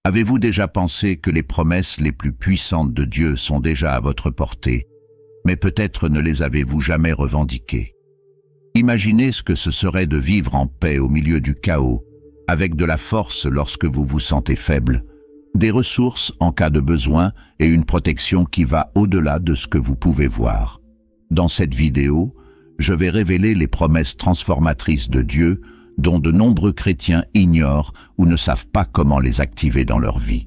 Avez-vous déjà pensé que les promesses les plus puissantes de Dieu sont déjà à votre portée, mais peut-être ne les avez-vous jamais revendiquées? Imaginez ce que ce serait de vivre en paix au milieu du chaos, avec de la force lorsque vous vous sentez faible, des ressources en cas de besoin et une protection qui va au-delà de ce que vous pouvez voir. Dans cette vidéo, je vais révéler les promesses transformatrices de Dieu dont de nombreux chrétiens ignorent ou ne savent pas comment les activer dans leur vie.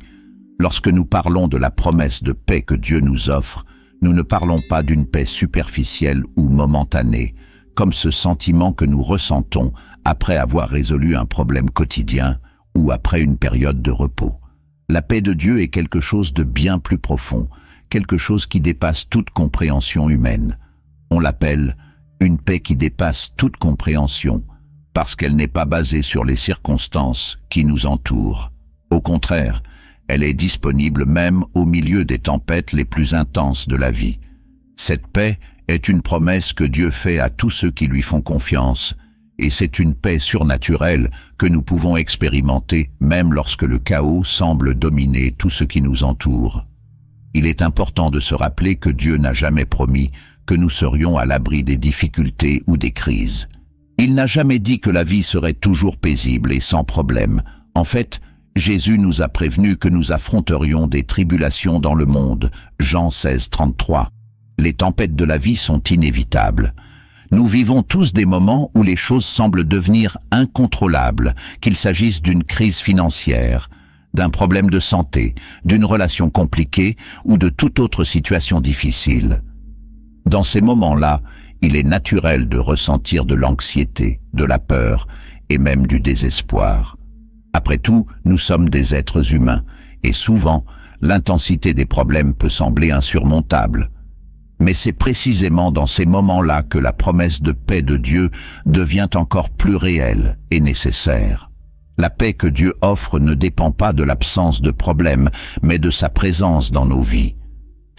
Lorsque nous parlons de la promesse de paix que Dieu nous offre, nous ne parlons pas d'une paix superficielle ou momentanée, comme ce sentiment que nous ressentons après avoir résolu un problème quotidien ou après une période de repos. La paix de Dieu est quelque chose de bien plus profond, quelque chose qui dépasse toute compréhension humaine. On l'appelle une paix qui dépasse toute compréhension, parce qu'elle n'est pas basée sur les circonstances qui nous entourent. Au contraire, elle est disponible même au milieu des tempêtes les plus intenses de la vie. Cette paix est une promesse que Dieu fait à tous ceux qui lui font confiance, et c'est une paix surnaturelle que nous pouvons expérimenter même lorsque le chaos semble dominer tout ce qui nous entoure. Il est important de se rappeler que Dieu n'a jamais promis que nous serions à l'abri des difficultés ou des crises. Il n'a jamais dit que la vie serait toujours paisible et sans problème. En fait, Jésus nous a prévenu que nous affronterions des tribulations dans le monde. Jean 16, 33. Les tempêtes de la vie sont inévitables. Nous vivons tous des moments où les choses semblent devenir incontrôlables, qu'il s'agisse d'une crise financière, d'un problème de santé, d'une relation compliquée ou de toute autre situation difficile. Dans ces moments-là, il est naturel de ressentir de l'anxiété, de la peur et même du désespoir. Après tout, nous sommes des êtres humains et souvent, l'intensité des problèmes peut sembler insurmontable. Mais c'est précisément dans ces moments-là que la promesse de paix de Dieu devient encore plus réelle et nécessaire. La paix que Dieu offre ne dépend pas de l'absence de problèmes, mais de sa présence dans nos vies.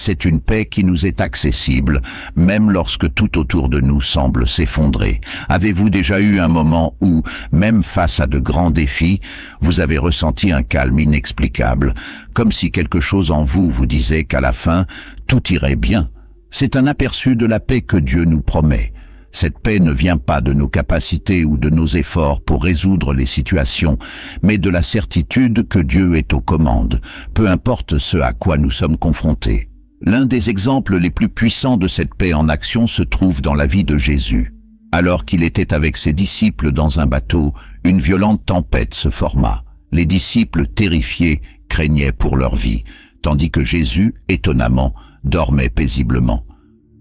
C'est une paix qui nous est accessible, même lorsque tout autour de nous semble s'effondrer. Avez-vous déjà eu un moment où, même face à de grands défis, vous avez ressenti un calme inexplicable, comme si quelque chose en vous vous disait qu'à la fin, tout irait bien? C'est un aperçu de la paix que Dieu nous promet. Cette paix ne vient pas de nos capacités ou de nos efforts pour résoudre les situations, mais de la certitude que Dieu est aux commandes, peu importe ce à quoi nous sommes confrontés. L'un des exemples les plus puissants de cette paix en action se trouve dans la vie de Jésus. Alors qu'il était avec ses disciples dans un bateau, une violente tempête se forma. Les disciples, terrifiés, craignaient pour leur vie, tandis que Jésus, étonnamment, dormait paisiblement.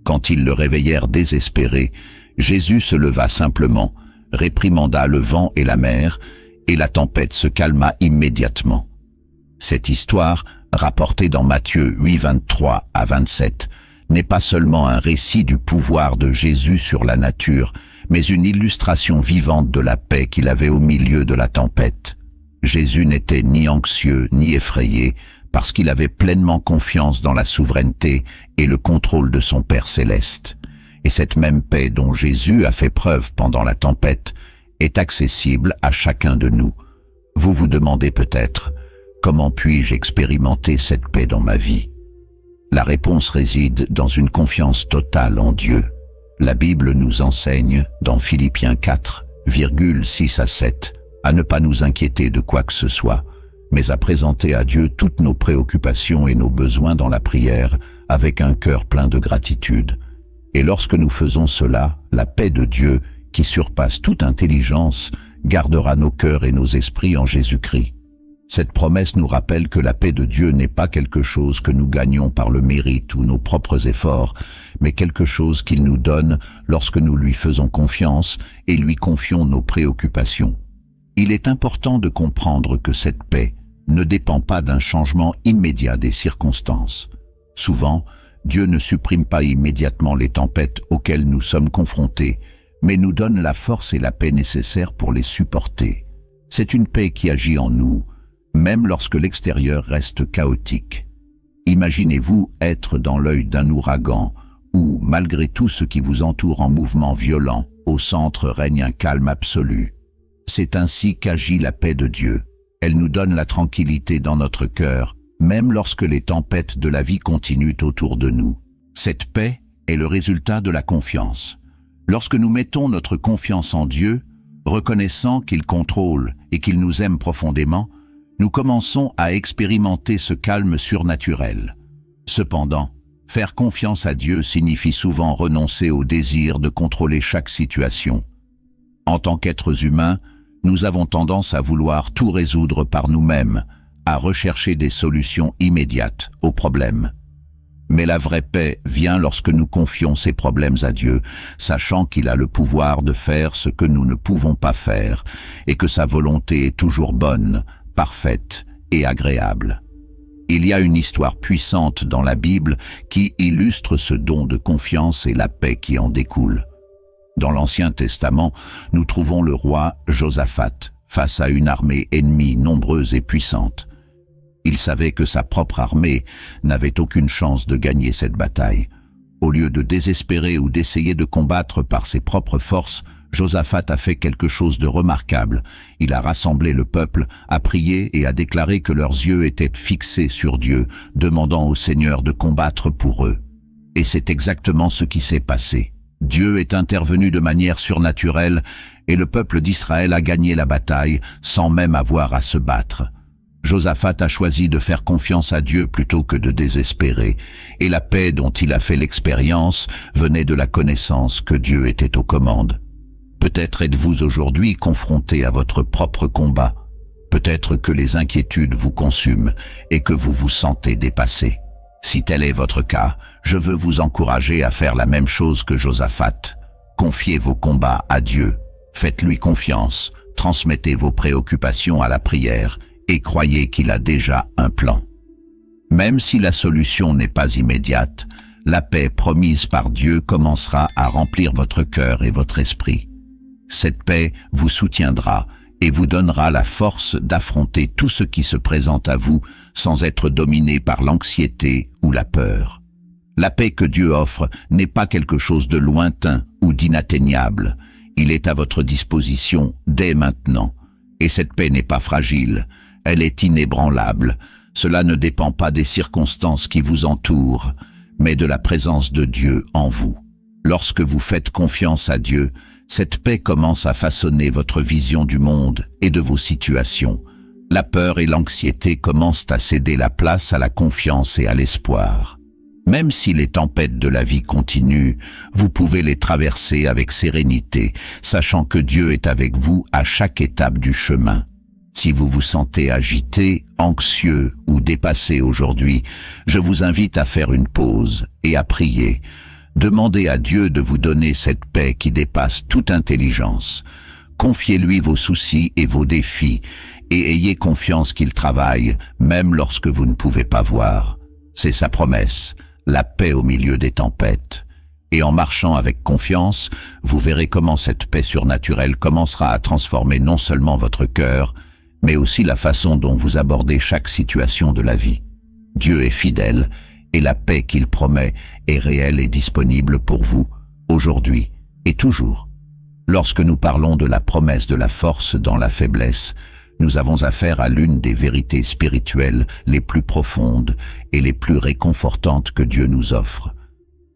Quand ils le réveillèrent désespéré, Jésus se leva simplement, réprimanda le vent et la mer, et la tempête se calma immédiatement. Cette histoire, rapportée dans Matthieu 8, 23 à 27, n'est pas seulement un récit du pouvoir de Jésus sur la nature, mais une illustration vivante de la paix qu'il avait au milieu de la tempête. Jésus n'était ni anxieux ni effrayé, parce qu'il avait pleinement confiance dans la souveraineté et le contrôle de son Père céleste. Et cette même paix dont Jésus a fait preuve pendant la tempête est accessible à chacun de nous. Vous vous demandez peut-être, comment puis-je expérimenter cette paix dans ma vie? La réponse réside dans une confiance totale en Dieu. La Bible nous enseigne, dans Philippiens 4, 6 à 7, à ne pas nous inquiéter de quoi que ce soit, mais à présenter à Dieu toutes nos préoccupations et nos besoins dans la prière avec un cœur plein de gratitude. Et lorsque nous faisons cela, la paix de Dieu, qui surpasse toute intelligence, gardera nos cœurs et nos esprits en Jésus-Christ. Cette promesse nous rappelle que la paix de Dieu n'est pas quelque chose que nous gagnons par le mérite ou nos propres efforts, mais quelque chose qu'il nous donne lorsque nous lui faisons confiance et lui confions nos préoccupations. Il est important de comprendre que cette paix ne dépend pas d'un changement immédiat des circonstances. Souvent, Dieu ne supprime pas immédiatement les tempêtes auxquelles nous sommes confrontés, mais nous donne la force et la paix nécessaires pour les supporter. C'est une paix qui agit en nous, même lorsque l'extérieur reste chaotique. Imaginez-vous être dans l'œil d'un ouragan, où, malgré tout ce qui vous entoure en mouvement violent, au centre règne un calme absolu. C'est ainsi qu'agit la paix de Dieu. Elle nous donne la tranquillité dans notre cœur, même lorsque les tempêtes de la vie continuent autour de nous. Cette paix est le résultat de la confiance. Lorsque nous mettons notre confiance en Dieu, reconnaissant qu'il contrôle et qu'il nous aime profondément, nous commençons à expérimenter ce calme surnaturel. Cependant, faire confiance à Dieu signifie souvent renoncer au désir de contrôler chaque situation. En tant qu'êtres humains, nous avons tendance à vouloir tout résoudre par nous-mêmes, à rechercher des solutions immédiates aux problèmes. Mais la vraie paix vient lorsque nous confions ces problèmes à Dieu, sachant qu'il a le pouvoir de faire ce que nous ne pouvons pas faire, et que sa volonté est toujours bonne, parfaite et agréable. Il y a une histoire puissante dans la Bible qui illustre ce don de confiance et la paix qui en découle. Dans l'Ancien Testament, nous trouvons le roi Josaphat face à une armée ennemie nombreuse et puissante. Il savait que sa propre armée n'avait aucune chance de gagner cette bataille. Au lieu de désespérer ou d'essayer de combattre par ses propres forces, Josaphat a fait quelque chose de remarquable. Il a rassemblé le peuple, a prié et a déclaré que leurs yeux étaient fixés sur Dieu, demandant au Seigneur de combattre pour eux. Et c'est exactement ce qui s'est passé. Dieu est intervenu de manière surnaturelle et le peuple d'Israël a gagné la bataille sans même avoir à se battre. Josaphat a choisi de faire confiance à Dieu plutôt que de désespérer, et la paix dont il a fait l'expérience venait de la connaissance que Dieu était aux commandes. Peut-être êtes-vous aujourd'hui confronté à votre propre combat. Peut-être que les inquiétudes vous consument et que vous vous sentez dépassé. Si tel est votre cas, je veux vous encourager à faire la même chose que Josaphat. Confiez vos combats à Dieu. Faites-lui confiance. Transmettez vos préoccupations à la prière et croyez qu'il a déjà un plan. Même si la solution n'est pas immédiate, la paix promise par Dieu commencera à remplir votre cœur et votre esprit. Cette paix vous soutiendra et vous donnera la force d'affronter tout ce qui se présente à vous sans être dominé par l'anxiété ou la peur. La paix que Dieu offre n'est pas quelque chose de lointain ou d'inatteignable. Il est à votre disposition dès maintenant. Et cette paix n'est pas fragile, elle est inébranlable. Cela ne dépend pas des circonstances qui vous entourent, mais de la présence de Dieu en vous. Lorsque vous faites confiance à Dieu, cette paix commence à façonner votre vision du monde et de vos situations. La peur et l'anxiété commencent à céder la place à la confiance et à l'espoir. Même si les tempêtes de la vie continuent, vous pouvez les traverser avec sérénité, sachant que Dieu est avec vous à chaque étape du chemin. Si vous vous sentez agité, anxieux ou dépassé aujourd'hui, je vous invite à faire une pause et à prier. Demandez à Dieu de vous donner cette paix qui dépasse toute intelligence. Confiez-lui vos soucis et vos défis, et ayez confiance qu'il travaille, même lorsque vous ne pouvez pas voir. C'est sa promesse, la paix au milieu des tempêtes. Et en marchant avec confiance, vous verrez comment cette paix surnaturelle commencera à transformer non seulement votre cœur, mais aussi la façon dont vous abordez chaque situation de la vie. Dieu est fidèle, et la paix qu'il promet est réelle et disponible pour vous, aujourd'hui et toujours. Lorsque nous parlons de la promesse de la force dans la faiblesse, nous avons affaire à l'une des vérités spirituelles les plus profondes et les plus réconfortantes que Dieu nous offre.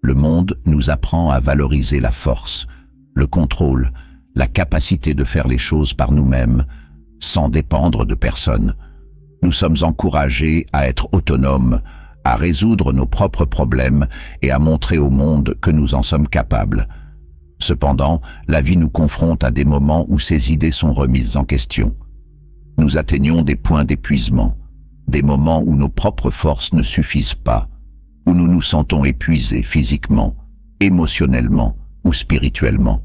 Le monde nous apprend à valoriser la force, le contrôle, la capacité de faire les choses par nous-mêmes, sans dépendre de personne. Nous sommes encouragés à être autonomes, à résoudre nos propres problèmes et à montrer au monde que nous en sommes capables. Cependant, la vie nous confronte à des moments où ces idées sont remises en question. Nous atteignons des points d'épuisement, des moments où nos propres forces ne suffisent pas, où nous nous sentons épuisés physiquement, émotionnellement ou spirituellement.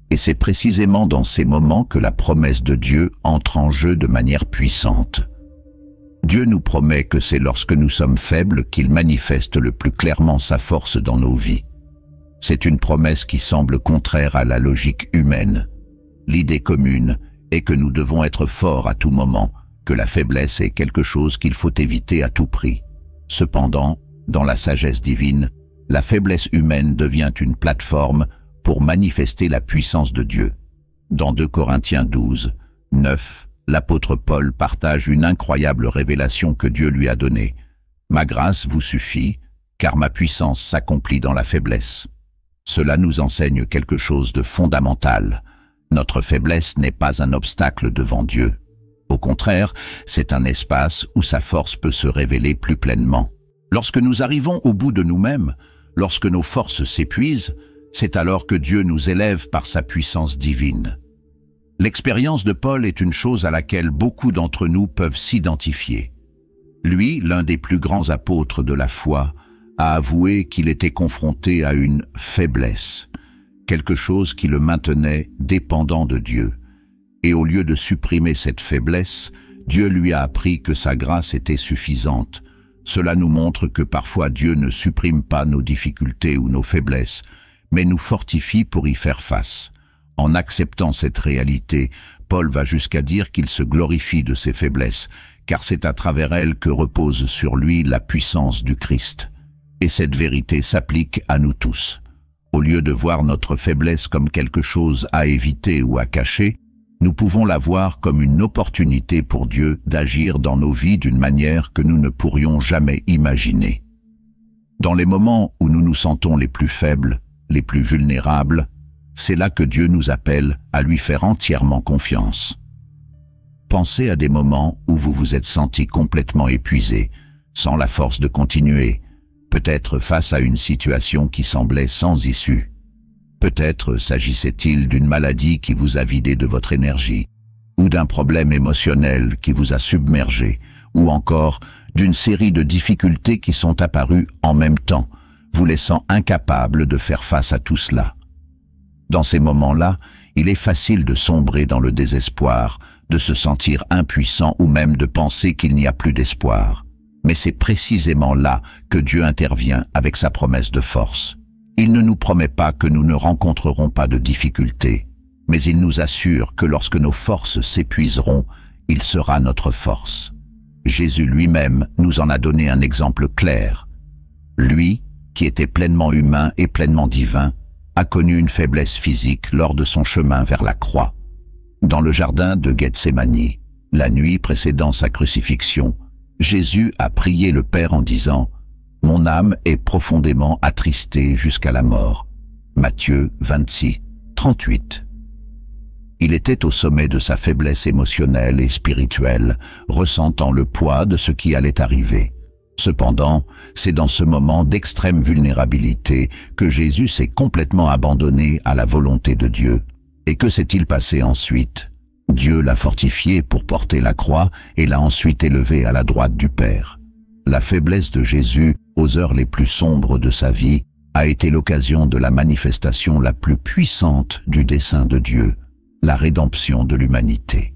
Et c'est précisément dans ces moments que la promesse de Dieu entre en jeu de manière puissante. Dieu nous promet que c'est lorsque nous sommes faibles qu'il manifeste le plus clairement sa force dans nos vies. C'est une promesse qui semble contraire à la logique humaine. L'idée commune est que nous devons être forts à tout moment, que la faiblesse est quelque chose qu'il faut éviter à tout prix. Cependant, dans la sagesse divine, la faiblesse humaine devient une plateforme pour manifester la puissance de Dieu. Dans 2 Corinthiens 12, 9 l'apôtre Paul partage une incroyable révélation que Dieu lui a donnée. « Ma grâce vous suffit, car ma puissance s'accomplit dans la faiblesse. » Cela nous enseigne quelque chose de fondamental. Notre faiblesse n'est pas un obstacle devant Dieu. Au contraire, c'est un espace où sa force peut se révéler plus pleinement. Lorsque nous arrivons au bout de nous-mêmes, lorsque nos forces s'épuisent, c'est alors que Dieu nous élève par sa puissance divine. L'expérience de Paul est une chose à laquelle beaucoup d'entre nous peuvent s'identifier. Lui, l'un des plus grands apôtres de la foi, a avoué qu'il était confronté à une faiblesse, quelque chose qui le maintenait dépendant de Dieu. Et au lieu de supprimer cette faiblesse, Dieu lui a appris que sa grâce était suffisante. Cela nous montre que parfois Dieu ne supprime pas nos difficultés ou nos faiblesses, mais nous fortifie pour y faire face. En acceptant cette réalité, Paul va jusqu'à dire qu'il se glorifie de ses faiblesses, car c'est à travers elles que repose sur lui la puissance du Christ. Et cette vérité s'applique à nous tous. Au lieu de voir notre faiblesse comme quelque chose à éviter ou à cacher, nous pouvons la voir comme une opportunité pour Dieu d'agir dans nos vies d'une manière que nous ne pourrions jamais imaginer. Dans les moments où nous nous sentons les plus faibles, les plus vulnérables, c'est là que Dieu nous appelle à lui faire entièrement confiance. Pensez à des moments où vous vous êtes senti complètement épuisé, sans la force de continuer, peut-être face à une situation qui semblait sans issue. Peut-être s'agissait-il d'une maladie qui vous a vidé de votre énergie, ou d'un problème émotionnel qui vous a submergé, ou encore d'une série de difficultés qui sont apparues en même temps, vous laissant incapable de faire face à tout cela. Dans ces moments-là, il est facile de sombrer dans le désespoir, de se sentir impuissant ou même de penser qu'il n'y a plus d'espoir. Mais c'est précisément là que Dieu intervient avec sa promesse de force. Il ne nous promet pas que nous ne rencontrerons pas de difficultés, mais il nous assure que lorsque nos forces s'épuiseront, il sera notre force. Jésus lui-même nous en a donné un exemple clair. Lui, qui était pleinement humain et pleinement divin, a connu une faiblesse physique lors de son chemin vers la croix. Dans le jardin de Gethsémani, la nuit précédant sa crucifixion, Jésus a prié le Père en disant « Mon âme est profondément attristée jusqu'à la mort ». Matthieu 26, 38. Il était au sommet de sa faiblesse émotionnelle et spirituelle, ressentant le poids de ce qui allait arriver. Cependant, c'est dans ce moment d'extrême vulnérabilité que Jésus s'est complètement abandonné à la volonté de Dieu. Et que s'est-il passé ensuite? Dieu l'a fortifié pour porter la croix et l'a ensuite élevé à la droite du Père. La faiblesse de Jésus, aux heures les plus sombres de sa vie, a été l'occasion de la manifestation la plus puissante du dessein de Dieu, la rédemption de l'humanité.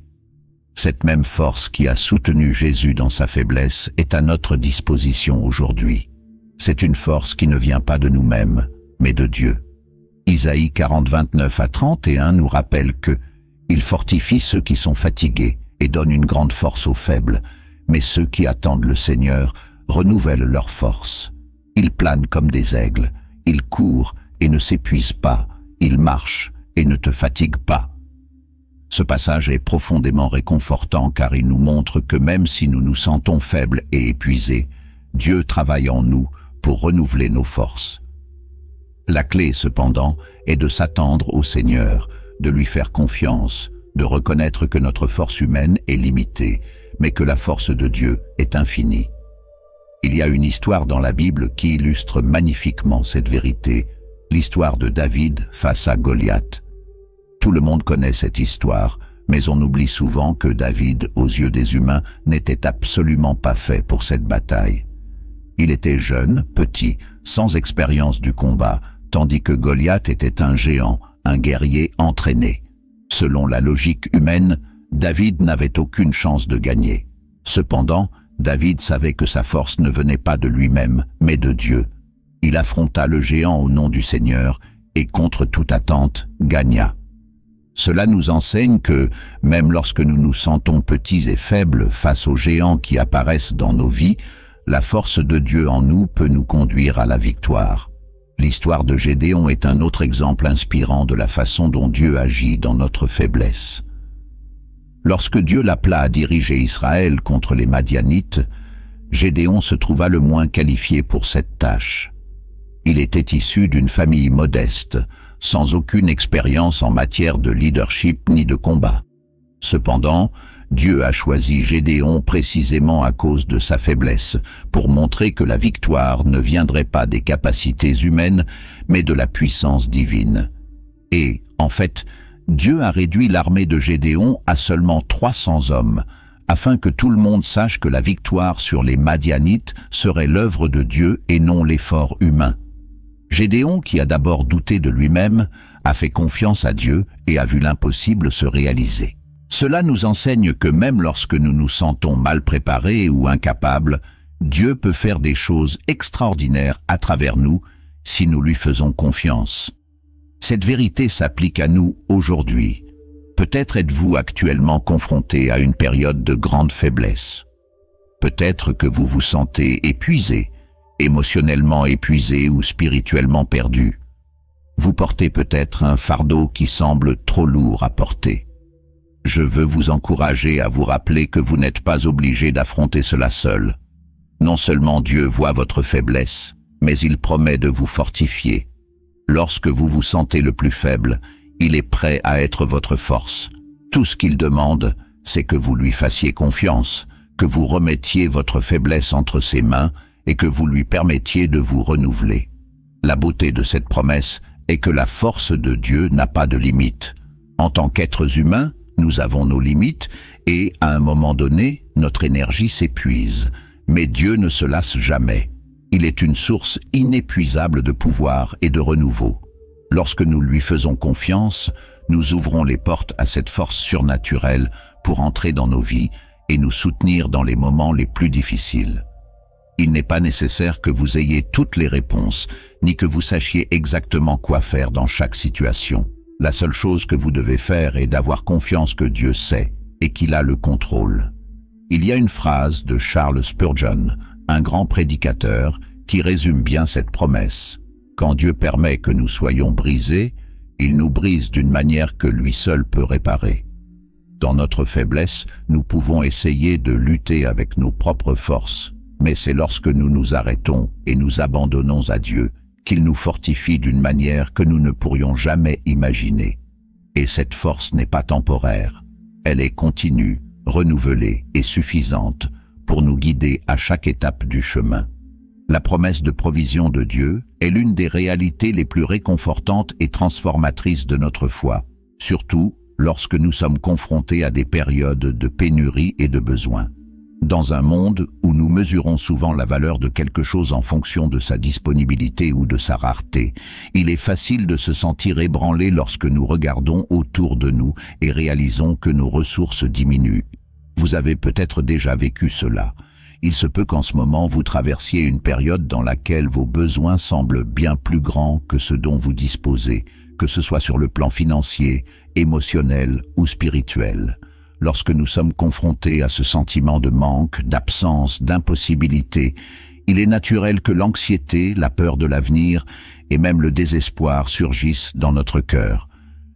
Cette même force qui a soutenu Jésus dans sa faiblesse est à notre disposition aujourd'hui. C'est une force qui ne vient pas de nous-mêmes, mais de Dieu. Isaïe 40, 29 à 31 nous rappelle que « Il fortifie ceux qui sont fatigués et donne une grande force aux faibles, mais ceux qui attendent le Seigneur renouvellent leur force. Ils planent comme des aigles, ils courent et ne s'épuisent pas, ils marchent et ne te fatiguent pas. » Ce passage est profondément réconfortant car il nous montre que même si nous nous sentons faibles et épuisés, Dieu travaille en nous pour renouveler nos forces. La clé, cependant, est de s'attendre au Seigneur, de lui faire confiance, de reconnaître que notre force humaine est limitée, mais que la force de Dieu est infinie. Il y a une histoire dans la Bible qui illustre magnifiquement cette vérité, l'histoire de David face à Goliath. Tout le monde connaît cette histoire, mais on oublie souvent que David, aux yeux des humains, n'était absolument pas fait pour cette bataille. Il était jeune, petit, sans expérience du combat, tandis que Goliath était un géant, un guerrier entraîné. Selon la logique humaine, David n'avait aucune chance de gagner. Cependant, David savait que sa force ne venait pas de lui-même, mais de Dieu. Il affronta le géant au nom du Seigneur et, contre toute attente, gagna. Cela nous enseigne que, même lorsque nous nous sentons petits et faibles face aux géants qui apparaissent dans nos vies, la force de Dieu en nous peut nous conduire à la victoire. L'histoire de Gédéon est un autre exemple inspirant de la façon dont Dieu agit dans notre faiblesse. Lorsque Dieu l'appela à diriger Israël contre les Madianites, Gédéon se trouva le moins qualifié pour cette tâche. Il était issu d'une famille modeste, sans aucune expérience en matière de leadership ni de combat. Cependant, Dieu a choisi Gédéon précisément à cause de sa faiblesse, pour montrer que la victoire ne viendrait pas des capacités humaines, mais de la puissance divine. Et, en fait, Dieu a réduit l'armée de Gédéon à seulement 300 hommes, afin que tout le monde sache que la victoire sur les Madianites serait l'œuvre de Dieu et non l'effort humain. Gédéon, qui a d'abord douté de lui-même, a fait confiance à Dieu et a vu l'impossible se réaliser. Cela nous enseigne que même lorsque nous nous sentons mal préparés ou incapables, Dieu peut faire des choses extraordinaires à travers nous si nous lui faisons confiance. Cette vérité s'applique à nous aujourd'hui. Peut-être êtes-vous actuellement confronté à une période de grande faiblesse. Peut-être que vous vous sentez épuisé, émotionnellement épuisé ou spirituellement perdu. Vous portez peut-être un fardeau qui semble trop lourd à porter. Je veux vous encourager à vous rappeler que vous n'êtes pas obligé d'affronter cela seul. Non seulement Dieu voit votre faiblesse, mais il promet de vous fortifier. Lorsque vous vous sentez le plus faible, il est prêt à être votre force. Tout ce qu'il demande, c'est que vous lui fassiez confiance, que vous remettiez votre faiblesse entre ses mains et que vous lui permettiez de vous renouveler. La beauté de cette promesse est que la force de Dieu n'a pas de limite. En tant qu'êtres humains, nous avons nos limites et, à un moment donné, notre énergie s'épuise. Mais Dieu ne se lasse jamais. Il est une source inépuisable de pouvoir et de renouveau. Lorsque nous lui faisons confiance, nous ouvrons les portes à cette force surnaturelle pour entrer dans nos vies et nous soutenir dans les moments les plus difficiles. Il n'est pas nécessaire que vous ayez toutes les réponses, ni que vous sachiez exactement quoi faire dans chaque situation. La seule chose que vous devez faire est d'avoir confiance que Dieu sait et qu'il a le contrôle. Il y a une phrase de Charles Spurgeon, un grand prédicateur, qui résume bien cette promesse. Quand Dieu permet que nous soyons brisés, il nous brise d'une manière que lui seul peut réparer. Dans notre faiblesse, nous pouvons essayer de lutter avec nos propres forces, mais c'est lorsque nous nous arrêtons et nous abandonnons à Dieu qu'il nous fortifie d'une manière que nous ne pourrions jamais imaginer. Et cette force n'est pas temporaire, elle est continue, renouvelée et suffisante pour nous guider à chaque étape du chemin. La promesse de provision de Dieu est l'une des réalités les plus réconfortantes et transformatrices de notre foi, surtout lorsque nous sommes confrontés à des périodes de pénurie et de besoin. Dans un monde où nous mesurons souvent la valeur de quelque chose en fonction de sa disponibilité ou de sa rareté, il est facile de se sentir ébranlé lorsque nous regardons autour de nous et réalisons que nos ressources diminuent. Vous avez peut-être déjà vécu cela. Il se peut qu'en ce moment vous traversiez une période dans laquelle vos besoins semblent bien plus grands que ce dont vous disposez, que ce soit sur le plan financier, émotionnel ou spirituel. Lorsque nous sommes confrontés à ce sentiment de manque, d'absence, d'impossibilité, il est naturel que l'anxiété, la peur de l'avenir et même le désespoir surgissent dans notre cœur.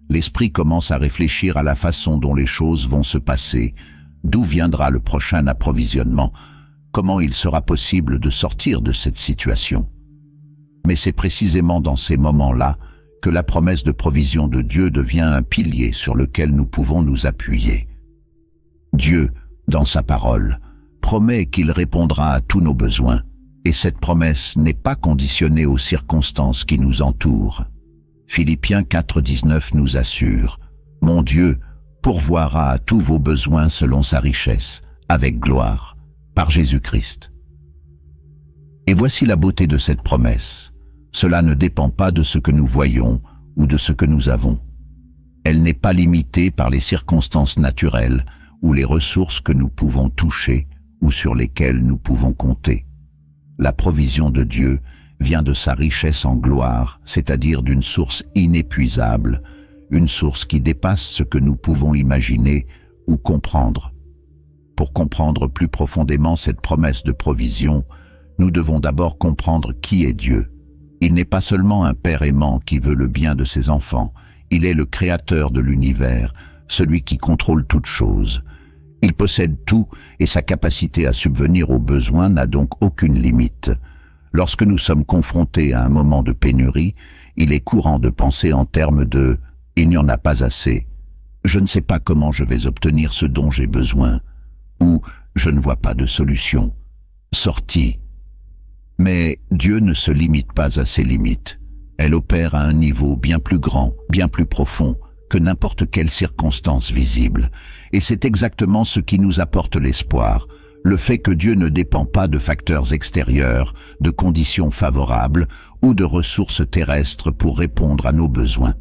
L'esprit commence à réfléchir à la façon dont les choses vont se passer, d'où viendra le prochain approvisionnement, comment il sera possible de sortir de cette situation. Mais c'est précisément dans ces moments-là que la promesse de provision de Dieu devient un pilier sur lequel nous pouvons nous appuyer. Dieu, dans sa parole, promet qu'il répondra à tous nos besoins, et cette promesse n'est pas conditionnée aux circonstances qui nous entourent. Philippiens 4,19 nous assure « Mon Dieu pourvoira à tous vos besoins selon sa richesse, avec gloire, par Jésus-Christ. » Et voici la beauté de cette promesse. Cela ne dépend pas de ce que nous voyons ou de ce que nous avons. Elle n'est pas limitée par les circonstances naturelles ou les ressources que nous pouvons toucher ou sur lesquelles nous pouvons compter. La provision de Dieu vient de sa richesse en gloire, c'est-à-dire d'une source inépuisable, une source qui dépasse ce que nous pouvons imaginer ou comprendre. Pour comprendre plus profondément cette promesse de provision, nous devons d'abord comprendre qui est Dieu. Il n'est pas seulement un Père aimant qui veut le bien de ses enfants, il est le Créateur de l'univers, celui qui contrôle toutes choses. Il possède tout et sa capacité à subvenir aux besoins n'a donc aucune limite. Lorsque nous sommes confrontés à un moment de pénurie, il est courant de penser en termes de « il n'y en a pas assez »,« je ne sais pas comment je vais obtenir ce dont j'ai besoin » ou « je ne vois pas de solution ». Sortie. Mais Dieu ne se limite pas à ses limites. Elle opère à un niveau bien plus grand, bien plus profond que n'importe quelle circonstance visible. Et c'est exactement ce qui nous apporte l'espoir, le fait que Dieu ne dépend pas de facteurs extérieurs, de conditions favorables ou de ressources terrestres pour répondre à nos besoins.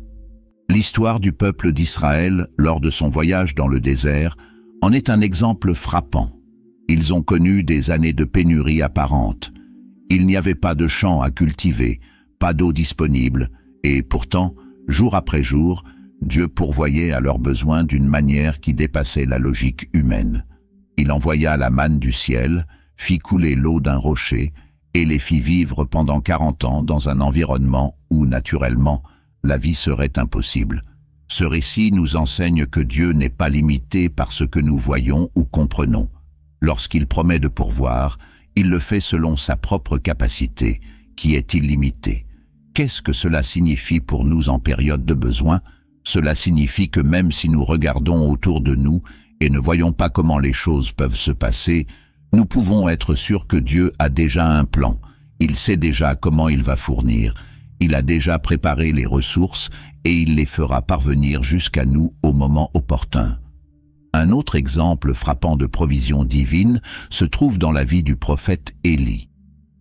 L'histoire du peuple d'Israël, lors de son voyage dans le désert, en est un exemple frappant. Ils ont connu des années de pénurie apparente. Il n'y avait pas de champs à cultiver, pas d'eau disponible, et pourtant, jour après jour, Dieu pourvoyait à leurs besoins d'une manière qui dépassait la logique humaine. Il envoya la manne du ciel, fit couler l'eau d'un rocher, et les fit vivre pendant 40 ans dans un environnement où, naturellement, la vie serait impossible. Ce récit nous enseigne que Dieu n'est pas limité par ce que nous voyons ou comprenons. Lorsqu'il promet de pourvoir, il le fait selon sa propre capacité, qui est illimitée. Qu'est-ce que cela signifie pour nous en période de besoin? Cela signifie que même si nous regardons autour de nous et ne voyons pas comment les choses peuvent se passer, nous pouvons être sûrs que Dieu a déjà un plan. Il sait déjà comment il va fournir. Il a déjà préparé les ressources et il les fera parvenir jusqu'à nous au moment opportun. Un autre exemple frappant de provision divine se trouve dans la vie du prophète Élie.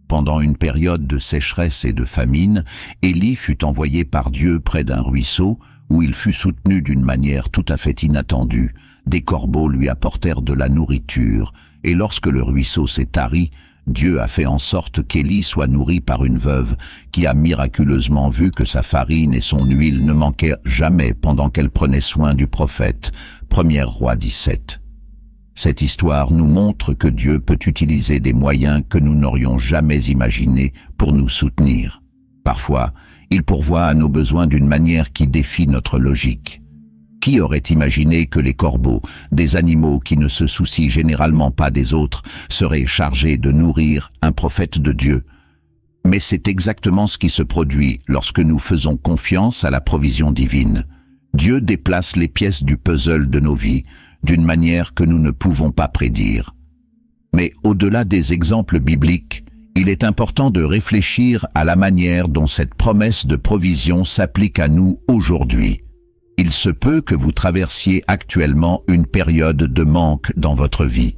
Pendant une période de sécheresse et de famine, Élie fut envoyé par Dieu près d'un ruisseau où il fut soutenu d'une manière tout à fait inattendue. Des corbeaux lui apportèrent de la nourriture, et lorsque le ruisseau s'est tari, Dieu a fait en sorte qu'Élie soit nourri par une veuve qui a miraculeusement vu que sa farine et son huile ne manquaient jamais pendant qu'elle prenait soin du prophète. 1er Roi 17. Cette histoire nous montre que Dieu peut utiliser des moyens que nous n'aurions jamais imaginés pour nous soutenir. Parfois, il pourvoit à nos besoins d'une manière qui défie notre logique. Qui aurait imaginé que les corbeaux, des animaux qui ne se soucient généralement pas des autres, seraient chargés de nourrir un prophète de Dieu? Mais c'est exactement ce qui se produit lorsque nous faisons confiance à la provision divine. Dieu déplace les pièces du puzzle de nos vies d'une manière que nous ne pouvons pas prédire. Mais au-delà des exemples bibliques, il est important de réfléchir à la manière dont cette promesse de provision s'applique à nous aujourd'hui. Il se peut que vous traversiez actuellement une période de manque dans votre vie.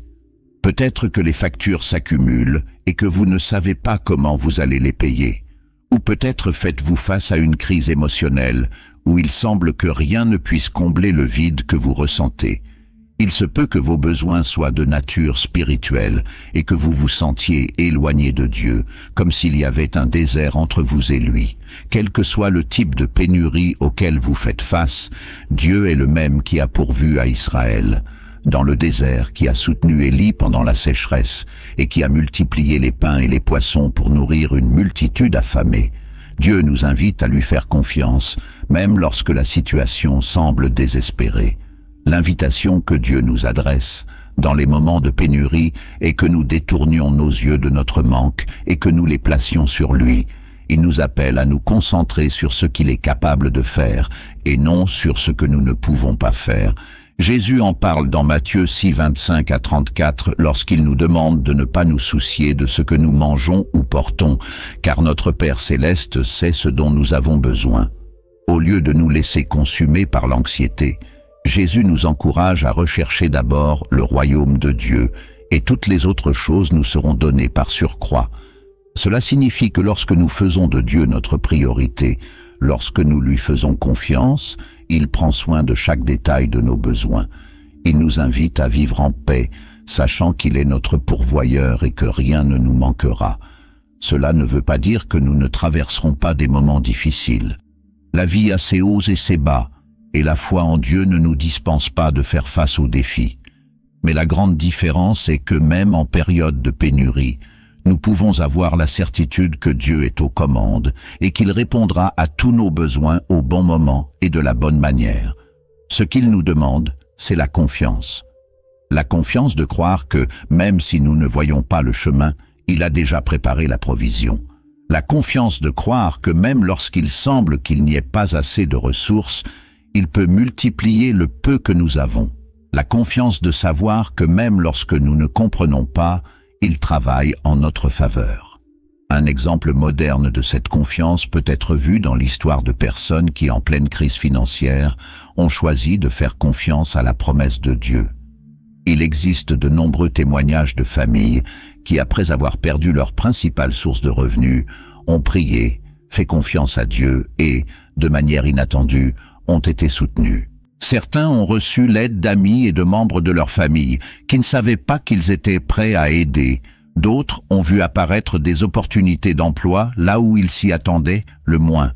Peut-être que les factures s'accumulent et que vous ne savez pas comment vous allez les payer. Ou peut-être faites-vous face à une crise émotionnelle où il semble que rien ne puisse combler le vide que vous ressentez. Il se peut que vos besoins soient de nature spirituelle et que vous vous sentiez éloigné de Dieu, comme s'il y avait un désert entre vous et lui. Quel que soit le type de pénurie auquel vous faites face, Dieu est le même qui a pourvu à Israël. Dans le désert, qui a soutenu Élie pendant la sécheresse et qui a multiplié les pains et les poissons pour nourrir une multitude affamée. Dieu nous invite à lui faire confiance, même lorsque la situation semble désespérée. L'invitation que Dieu nous adresse dans les moments de pénurie est que nous détournions nos yeux de notre manque et que nous les placions sur lui. Il nous appelle à nous concentrer sur ce qu'il est capable de faire et non sur ce que nous ne pouvons pas faire. Jésus en parle dans Matthieu 6, 25 à 34 lorsqu'il nous demande de ne pas nous soucier de ce que nous mangeons ou portons, car notre Père céleste sait ce dont nous avons besoin. Au lieu de nous laisser consumer par l'anxiété, Jésus nous encourage à rechercher d'abord le royaume de Dieu et toutes les autres choses nous seront données par surcroît. Cela signifie que lorsque nous faisons de Dieu notre priorité, lorsque nous lui faisons confiance, il prend soin de chaque détail de nos besoins. Il nous invite à vivre en paix, sachant qu'il est notre pourvoyeur et que rien ne nous manquera. Cela ne veut pas dire que nous ne traverserons pas des moments difficiles. La vie a ses hauts et ses bas, et la foi en Dieu ne nous dispense pas de faire face aux défis. Mais la grande différence est que même en période de pénurie, nous pouvons avoir la certitude que Dieu est aux commandes et qu'il répondra à tous nos besoins au bon moment et de la bonne manière. Ce qu'il nous demande, c'est la confiance. La confiance de croire que, même si nous ne voyons pas le chemin, il a déjà préparé la provision. La confiance de croire que même lorsqu'il semble qu'il n'y ait pas assez de ressources, il peut multiplier le peu que nous avons. La confiance de savoir que même lorsque nous ne comprenons pas, il travaille en notre faveur. Un exemple moderne de cette confiance peut être vu dans l'histoire de personnes qui, en pleine crise financière, ont choisi de faire confiance à la promesse de Dieu. Il existe de nombreux témoignages de familles qui, après avoir perdu leur principale source de revenus, ont prié, fait confiance à Dieu et, de manière inattendue, ont été soutenus. Certains ont reçu l'aide d'amis et de membres de leur famille qui ne savaient pas qu'ils étaient prêts à aider. D'autres ont vu apparaître des opportunités d'emploi là où ils s'y attendaient le moins.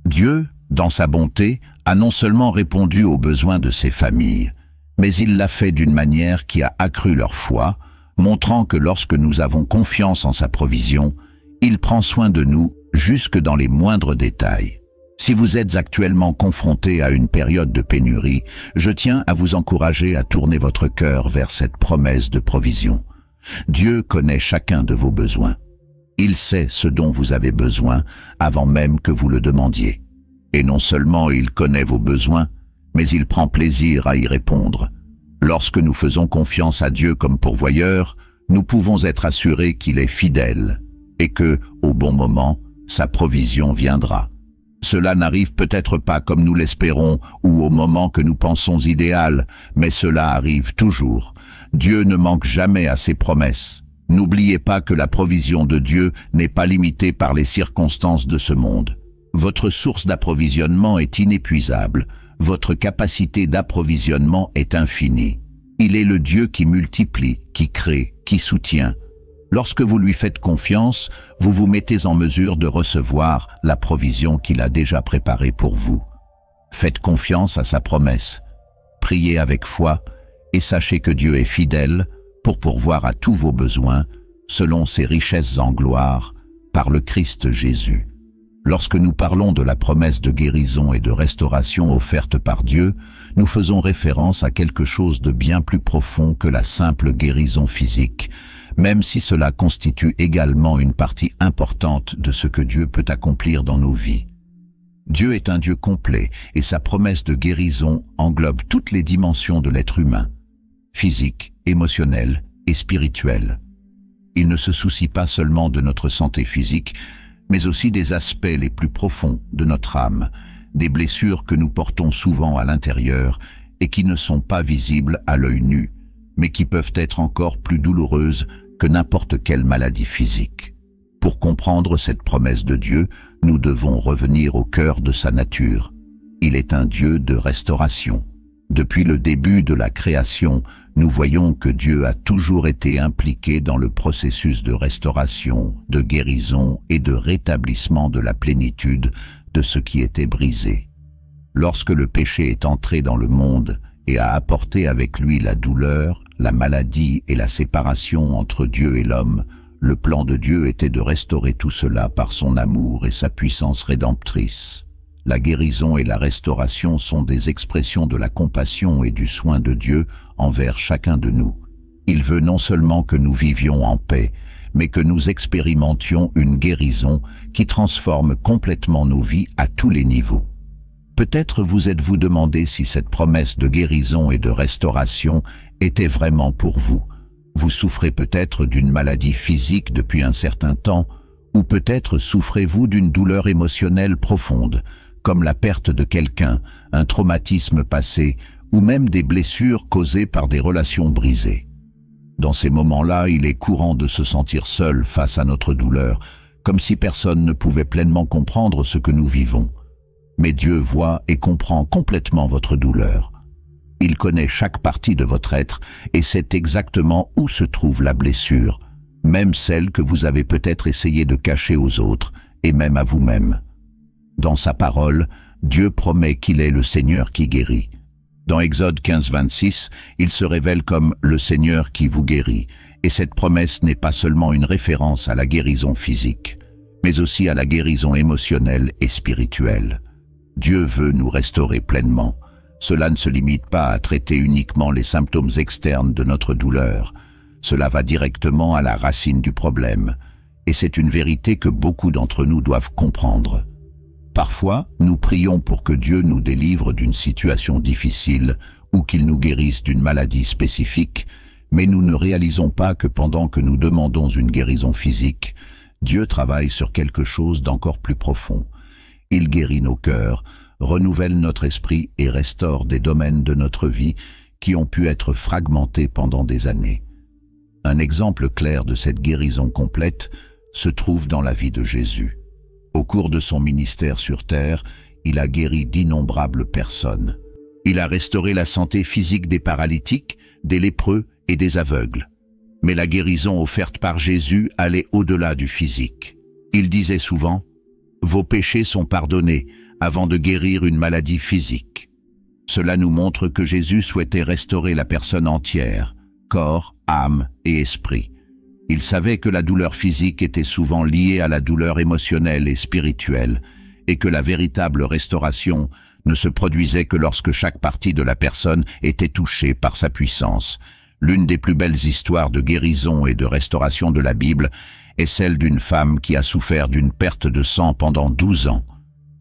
Dieu, dans sa bonté, a non seulement répondu aux besoins de ces familles, mais il l'a fait d'une manière qui a accru leur foi, montrant que lorsque nous avons confiance en sa provision, il prend soin de nous jusque dans les moindres détails. Si vous êtes actuellement confronté à une période de pénurie, je tiens à vous encourager à tourner votre cœur vers cette promesse de provision. Dieu connaît chacun de vos besoins. Il sait ce dont vous avez besoin avant même que vous le demandiez. Et non seulement il connaît vos besoins, mais il prend plaisir à y répondre. Lorsque nous faisons confiance à Dieu comme pourvoyeur, nous pouvons être assurés qu'il est fidèle et que, au bon moment, sa provision viendra. Cela n'arrive peut-être pas comme nous l'espérons ou au moment que nous pensons idéal, mais cela arrive toujours. Dieu ne manque jamais à ses promesses. N'oubliez pas que la provision de Dieu n'est pas limitée par les circonstances de ce monde. Votre source d'approvisionnement est inépuisable. Votre capacité d'approvisionnement est infinie. Il est le Dieu qui multiplie, qui crée, qui soutient. Lorsque vous lui faites confiance, vous vous mettez en mesure de recevoir la provision qu'il a déjà préparée pour vous. Faites confiance à sa promesse. Priez avec foi et sachez que Dieu est fidèle pour pourvoir à tous vos besoins selon ses richesses en gloire par le Christ Jésus. Lorsque nous parlons de la promesse de guérison et de restauration offerte par Dieu, nous faisons référence à quelque chose de bien plus profond que la simple guérison physique, même si cela constitue également une partie importante de ce que Dieu peut accomplir dans nos vies. Dieu est un Dieu complet et sa promesse de guérison englobe toutes les dimensions de l'être humain, physique, émotionnel et spirituel. Il ne se soucie pas seulement de notre santé physique, mais aussi des aspects les plus profonds de notre âme, des blessures que nous portons souvent à l'intérieur et qui ne sont pas visibles à l'œil nu, mais qui peuvent être encore plus douloureuses que n'importe quelle maladie physique. Pour comprendre cette promesse de Dieu, nous devons revenir au cœur de sa nature. Il est un Dieu de restauration. Depuis le début de la création, nous voyons que Dieu a toujours été impliqué dans le processus de restauration, de guérison et de rétablissement de la plénitude de ce qui était brisé. Lorsque le péché est entré dans le monde et a apporté avec lui la douleur, la maladie et la séparation entre Dieu et l'homme, le plan de Dieu était de restaurer tout cela par son amour et sa puissance rédemptrice. La guérison et la restauration sont des expressions de la compassion et du soin de Dieu envers chacun de nous. Il veut non seulement que nous vivions en paix, mais que nous expérimentions une guérison qui transforme complètement nos vies à tous les niveaux. Peut-être vous êtes-vous demandé si cette promesse de guérison et de restauration était vraiment pour vous. Vous souffrez peut-être d'une maladie physique depuis un certain temps, ou peut-être souffrez-vous d'une douleur émotionnelle profonde, comme la perte de quelqu'un, un traumatisme passé, ou même des blessures causées par des relations brisées. Dans ces moments-là, il est courant de se sentir seul face à notre douleur, comme si personne ne pouvait pleinement comprendre ce que nous vivons. Mais Dieu voit et comprend complètement votre douleur. Il connaît chaque partie de votre être et sait exactement où se trouve la blessure, même celle que vous avez peut-être essayé de cacher aux autres et même à vous-même. Dans sa parole, Dieu promet qu'il est le Seigneur qui guérit. Dans Exode 15:26, il se révèle comme le Seigneur qui vous guérit, et cette promesse n'est pas seulement une référence à la guérison physique, mais aussi à la guérison émotionnelle et spirituelle. Dieu veut nous restaurer pleinement. Cela ne se limite pas à traiter uniquement les symptômes externes de notre douleur. Cela va directement à la racine du problème. Et c'est une vérité que beaucoup d'entre nous doivent comprendre. Parfois, nous prions pour que Dieu nous délivre d'une situation difficile ou qu'il nous guérisse d'une maladie spécifique, mais nous ne réalisons pas que pendant que nous demandons une guérison physique, Dieu travaille sur quelque chose d'encore plus profond. Il guérit nos cœurs, renouvelle notre esprit et restaure des domaines de notre vie qui ont pu être fragmentés pendant des années. Un exemple clair de cette guérison complète se trouve dans la vie de Jésus. Au cours de son ministère sur terre, il a guéri d'innombrables personnes. Il a restauré la santé physique des paralytiques, des lépreux et des aveugles. Mais la guérison offerte par Jésus allait au-delà du physique. Il disait souvent « Vos péchés sont pardonnés » avant de guérir une maladie physique. Cela nous montre que Jésus souhaitait restaurer la personne entière, corps, âme et esprit. Il savait que la douleur physique était souvent liée à la douleur émotionnelle et spirituelle, et que la véritable restauration ne se produisait que lorsque chaque partie de la personne était touchée par sa puissance. L'une des plus belles histoires de guérison et de restauration de la Bible est celle d'une femme qui a souffert d'une perte de sang pendant 12 ans.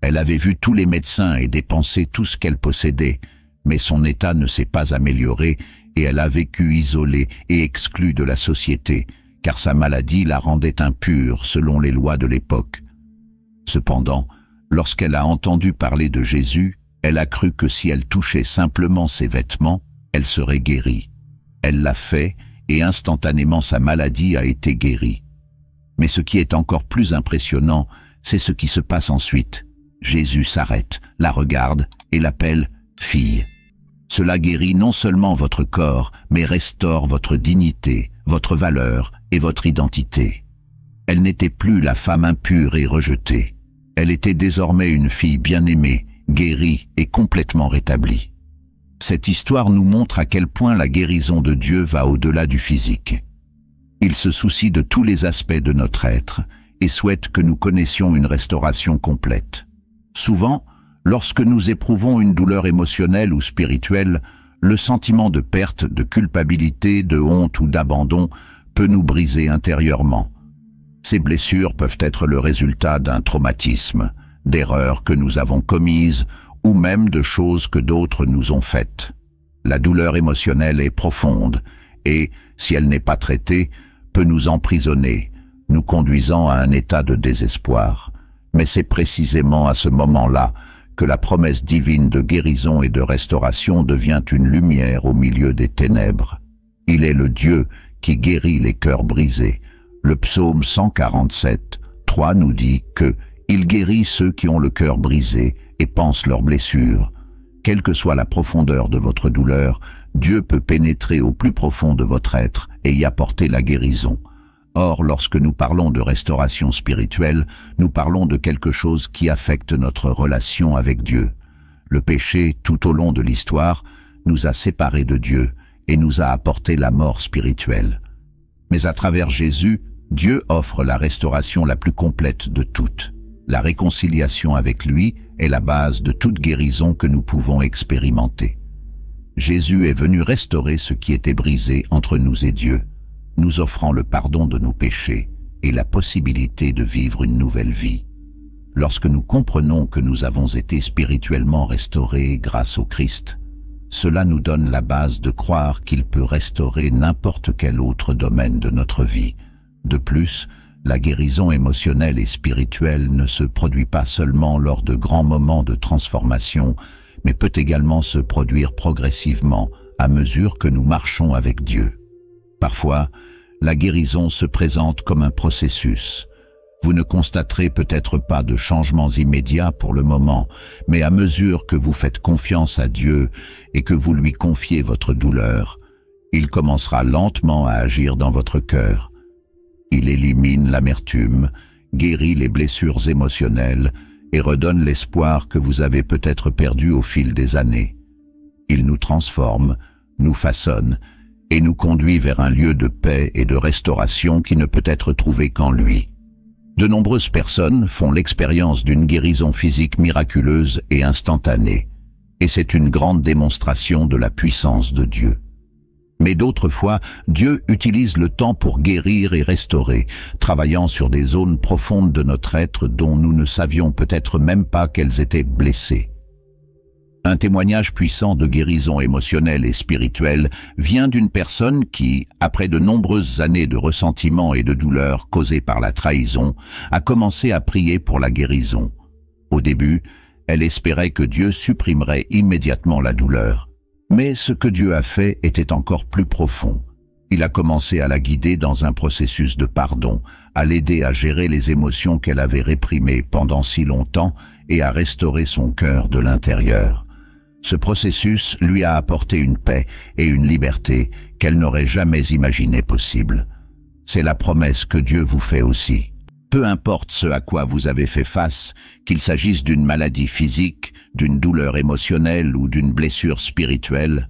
Elle avait vu tous les médecins et dépensé tout ce qu'elle possédait, mais son état ne s'est pas amélioré et elle a vécu isolée et exclue de la société, car sa maladie la rendait impure selon les lois de l'époque. Cependant, lorsqu'elle a entendu parler de Jésus, elle a cru que si elle touchait simplement ses vêtements, elle serait guérie. Elle l'a fait et instantanément sa maladie a été guérie. Mais ce qui est encore plus impressionnant, c'est ce qui se passe ensuite. Jésus s'arrête, la regarde et l'appelle « fille ». Cela guérit non seulement votre corps, mais restaure votre dignité, votre valeur et votre identité. Elle n'était plus la femme impure et rejetée. Elle était désormais une fille bien-aimée, guérie et complètement rétablie. Cette histoire nous montre à quel point la guérison de Dieu va au-delà du physique. Il se soucie de tous les aspects de notre être et souhaite que nous connaissions une restauration complète. Souvent, lorsque nous éprouvons une douleur émotionnelle ou spirituelle, le sentiment de perte, de culpabilité, de honte ou d'abandon peut nous briser intérieurement. Ces blessures peuvent être le résultat d'un traumatisme, d'erreurs que nous avons commises ou même de choses que d'autres nous ont faites. La douleur émotionnelle est profonde et, si elle n'est pas traitée, peut nous emprisonner, nous conduisant à un état de désespoir. Mais c'est précisément à ce moment-là que la promesse divine de guérison et de restauration devient une lumière au milieu des ténèbres. Il est le Dieu qui guérit les cœurs brisés. Le psaume 147, 3 nous dit que « Il guérit ceux qui ont le cœur brisé et pansent leurs blessures ». Quelle que soit la profondeur de votre douleur, Dieu peut pénétrer au plus profond de votre être et y apporter la guérison. Or, lorsque nous parlons de restauration spirituelle, nous parlons de quelque chose qui affecte notre relation avec Dieu. Le péché, tout au long de l'histoire, nous a séparés de Dieu et nous a apporté la mort spirituelle. Mais à travers Jésus, Dieu offre la restauration la plus complète de toutes. La réconciliation avec lui est la base de toute guérison que nous pouvons expérimenter. Jésus est venu restaurer ce qui était brisé entre nous et Dieu, nous offrant le pardon de nos péchés et la possibilité de vivre une nouvelle vie. Lorsque nous comprenons que nous avons été spirituellement restaurés grâce au Christ, cela nous donne la base de croire qu'il peut restaurer n'importe quel autre domaine de notre vie. De plus, la guérison émotionnelle et spirituelle ne se produit pas seulement lors de grands moments de transformation, mais peut également se produire progressivement à mesure que nous marchons avec Dieu. Parfois, la guérison se présente comme un processus. Vous ne constaterez peut-être pas de changements immédiats pour le moment, mais à mesure que vous faites confiance à Dieu et que vous lui confiez votre douleur, il commencera lentement à agir dans votre cœur. Il élimine l'amertume, guérit les blessures émotionnelles et redonne l'espoir que vous avez peut-être perdu au fil des années. Il nous transforme, nous façonne et nous conduit vers un lieu de paix et de restauration qui ne peut être trouvé qu'en lui. De nombreuses personnes font l'expérience d'une guérison physique miraculeuse et instantanée. et c'est une grande démonstration de la puissance de Dieu. Mais d'autres fois, Dieu utilise le temps pour guérir et restaurer, travaillant sur des zones profondes de notre être dont nous ne savions peut-être même pas qu'elles étaient blessées. Un témoignage puissant de guérison émotionnelle et spirituelle vient d'une personne qui, après de nombreuses années de ressentiment et de douleur causées par la trahison, a commencé à prier pour la guérison. Au début, elle espérait que Dieu supprimerait immédiatement la douleur. Mais ce que Dieu a fait était encore plus profond. Il a commencé à la guider dans un processus de pardon, à l'aider à gérer les émotions qu'elle avait réprimées pendant si longtemps et à restaurer son cœur de l'intérieur. Ce processus lui a apporté une paix et une liberté qu'elle n'aurait jamais imaginé possible. C'est la promesse que Dieu vous fait aussi. Peu importe ce à quoi vous avez fait face, qu'il s'agisse d'une maladie physique, d'une douleur émotionnelle ou d'une blessure spirituelle,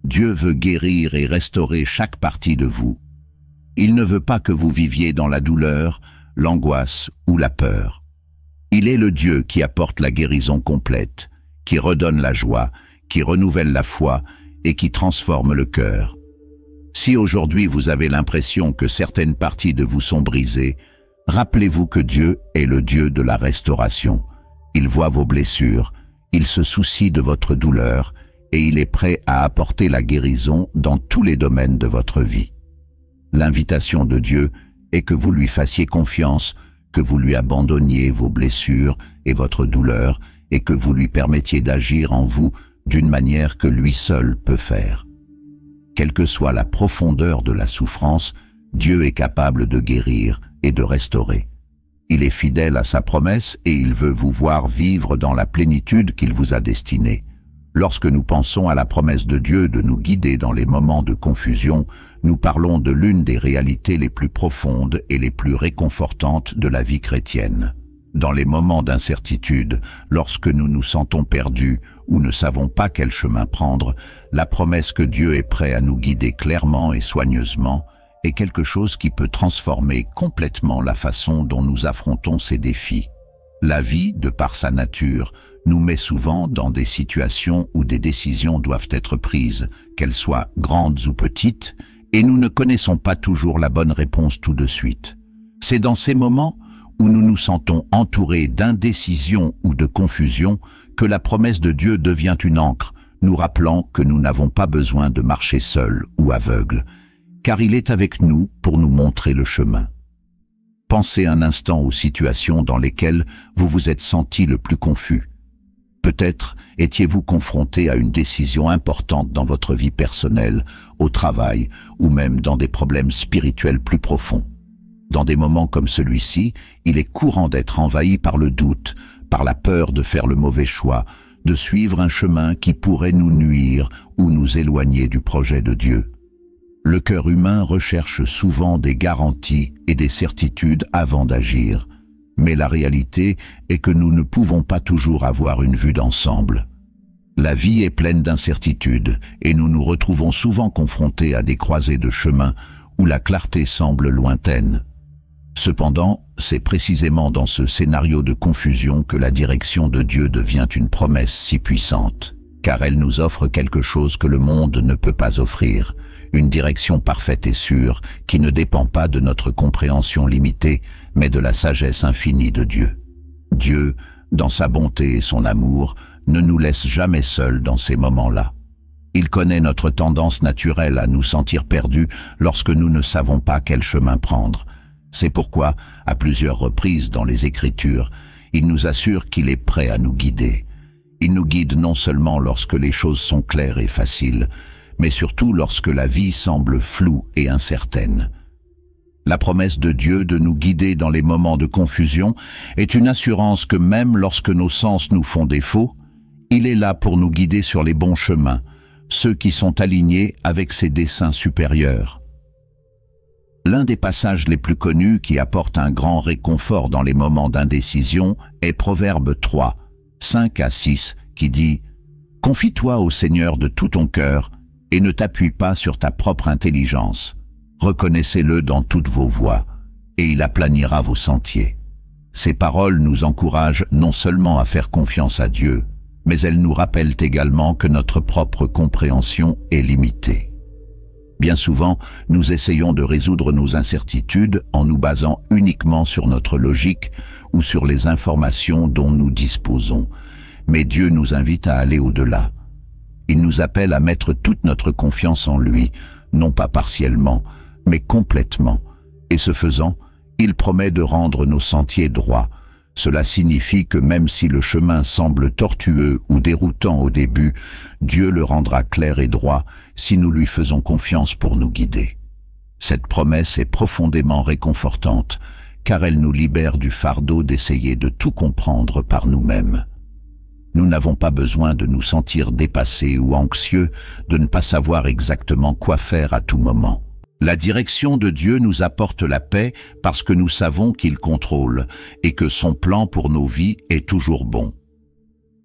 Dieu veut guérir et restaurer chaque partie de vous. Il ne veut pas que vous viviez dans la douleur, l'angoisse ou la peur. Il est le Dieu qui apporte la guérison complète, qui redonne la joie, qui renouvelle la foi et qui transforme le cœur. Si aujourd'hui vous avez l'impression que certaines parties de vous sont brisées, rappelez-vous que Dieu est le Dieu de la restauration. Il voit vos blessures, il se soucie de votre douleur et il est prêt à apporter la guérison dans tous les domaines de votre vie. L'invitation de Dieu est que vous lui fassiez confiance, que vous lui abandonniez vos blessures et votre douleur et que vous lui permettiez d'agir en vous d'une manière que lui seul peut faire. Quelle que soit la profondeur de la souffrance, Dieu est capable de guérir et de restaurer. Il est fidèle à sa promesse et il veut vous voir vivre dans la plénitude qu'il vous a destinée. Lorsque nous pensons à la promesse de Dieu de nous guider dans les moments de confusion, nous parlons de l'une des réalités les plus profondes et les plus réconfortantes de la vie chrétienne. Dans les moments d'incertitude, lorsque nous nous sentons perdus ou ne savons pas quel chemin prendre, la promesse que Dieu est prêt à nous guider clairement et soigneusement est quelque chose qui peut transformer complètement la façon dont nous affrontons ces défis. La vie, de par sa nature, nous met souvent dans des situations où des décisions doivent être prises, qu'elles soient grandes ou petites, et nous ne connaissons pas toujours la bonne réponse tout de suite. C'est dans ces moments où nous nous sentons entourés d'indécision ou de confusion que la promesse de Dieu devient une ancre, nous rappelant que nous n'avons pas besoin de marcher seuls ou aveugles, car il est avec nous pour nous montrer le chemin. Pensez un instant aux situations dans lesquelles vous vous êtes senti le plus confus. Peut-être étiez-vous confronté à une décision importante dans votre vie personnelle, au travail ou même dans des problèmes spirituels plus profonds. Dans des moments comme celui-ci, il est courant d'être envahi par le doute, par la peur de faire le mauvais choix, de suivre un chemin qui pourrait nous nuire ou nous éloigner du projet de Dieu. Le cœur humain recherche souvent des garanties et des certitudes avant d'agir, mais la réalité est que nous ne pouvons pas toujours avoir une vue d'ensemble. La vie est pleine d'incertitudes et nous nous retrouvons souvent confrontés à des croisées de chemins où la clarté semble lointaine. Cependant, c'est précisément dans ce scénario de confusion que la direction de Dieu devient une promesse si puissante, car elle nous offre quelque chose que le monde ne peut pas offrir, une direction parfaite et sûre qui ne dépend pas de notre compréhension limitée, mais de la sagesse infinie de Dieu. Dieu, dans sa bonté et son amour, ne nous laisse jamais seuls dans ces moments-là. Il connaît notre tendance naturelle à nous sentir perdus lorsque nous ne savons pas quel chemin prendre. C'est pourquoi, à plusieurs reprises dans les Écritures, il nous assure qu'il est prêt à nous guider. Il nous guide non seulement lorsque les choses sont claires et faciles, mais surtout lorsque la vie semble floue et incertaine. La promesse de Dieu de nous guider dans les moments de confusion est une assurance que même lorsque nos sens nous font défaut, il est là pour nous guider sur les bons chemins, ceux qui sont alignés avec ses desseins supérieurs. L'un des passages les plus connus qui apporte un grand réconfort dans les moments d'indécision est Proverbe 3, 5 à 6, qui dit « Confie-toi au Seigneur de tout ton cœur et ne t'appuie pas sur ta propre intelligence. Reconnaissez-le dans toutes vos voies, et il aplanira vos sentiers. » Ces paroles nous encouragent non seulement à faire confiance à Dieu, mais elles nous rappellent également que notre propre compréhension est limitée. Bien souvent, nous essayons de résoudre nos incertitudes en nous basant uniquement sur notre logique ou sur les informations dont nous disposons. Mais Dieu nous invite à aller au-delà. Il nous appelle à mettre toute notre confiance en lui, non pas partiellement, mais complètement. Et ce faisant, il promet de rendre nos sentiers droits. Cela signifie que même si le chemin semble tortueux ou déroutant au début, Dieu le rendra clair et droit si nous lui faisons confiance pour nous guider. Cette promesse est profondément réconfortante, car elle nous libère du fardeau d'essayer de tout comprendre par nous-mêmes. Nous n'avons pas besoin de nous sentir dépassés ou anxieux, de ne pas savoir exactement quoi faire à tout moment. La direction de Dieu nous apporte la paix parce que nous savons qu'il contrôle et que son plan pour nos vies est toujours bon.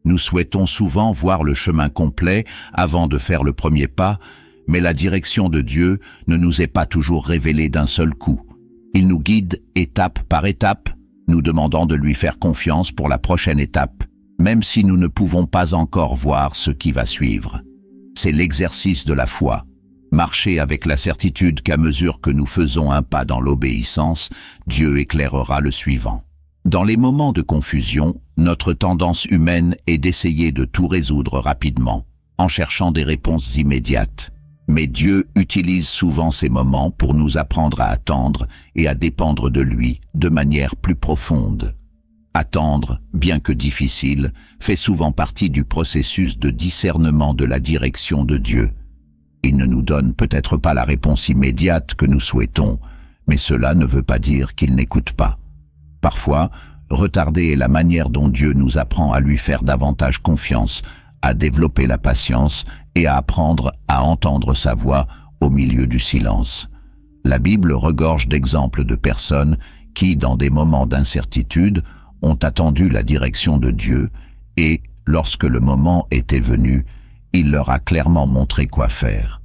Nous souhaitons souvent voir le chemin complet avant de faire le premier pas, mais la direction de Dieu ne nous est pas toujours révélée d'un seul coup. Il nous guide étape par étape, nous demandant de lui faire confiance pour la prochaine étape, même si nous ne pouvons pas encore voir ce qui va suivre. C'est l'exercice de la foi. Marcher avec la certitude qu'à mesure que nous faisons un pas dans l'obéissance, Dieu éclairera le suivant. Dans les moments de confusion, notre tendance humaine est d'essayer de tout résoudre rapidement, en cherchant des réponses immédiates. Mais Dieu utilise souvent ces moments pour nous apprendre à attendre et à dépendre de lui de manière plus profonde. Attendre, bien que difficile, fait souvent partie du processus de discernement de la direction de Dieu. Il ne nous donne peut-être pas la réponse immédiate que nous souhaitons, mais cela ne veut pas dire qu'il n'écoute pas. Parfois, retarder est la manière dont Dieu nous apprend à lui faire davantage confiance, à développer la patience et à apprendre à entendre sa voix au milieu du silence. La Bible regorge d'exemples de personnes qui, dans des moments d'incertitude, ont attendu la direction de Dieu et, lorsque le moment était venu, il leur a clairement montré quoi faire.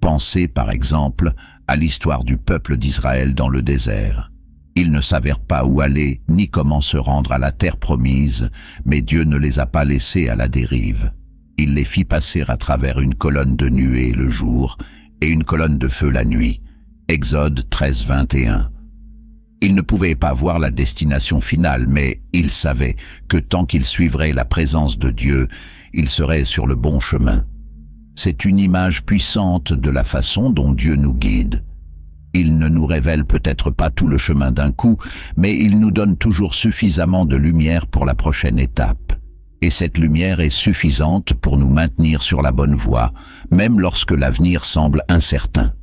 Pensez par exemple à l'histoire du peuple d'Israël dans le désert. Ils ne savaient pas où aller ni comment se rendre à la terre promise, mais Dieu ne les a pas laissés à la dérive. Il les fit passer à travers une colonne de nuée le jour et une colonne de feu la nuit. Exode 13, 21. Ils ne pouvaient pas voir la destination finale, mais ils savaient que tant qu'ils suivraient la présence de Dieu, ils seraient sur le bon chemin. C'est une image puissante de la façon dont Dieu nous guide. Il ne nous révèle peut-être pas tout le chemin d'un coup, mais il nous donne toujours suffisamment de lumière pour la prochaine étape. Et cette lumière est suffisante pour nous maintenir sur la bonne voie, même lorsque l'avenir semble incertain.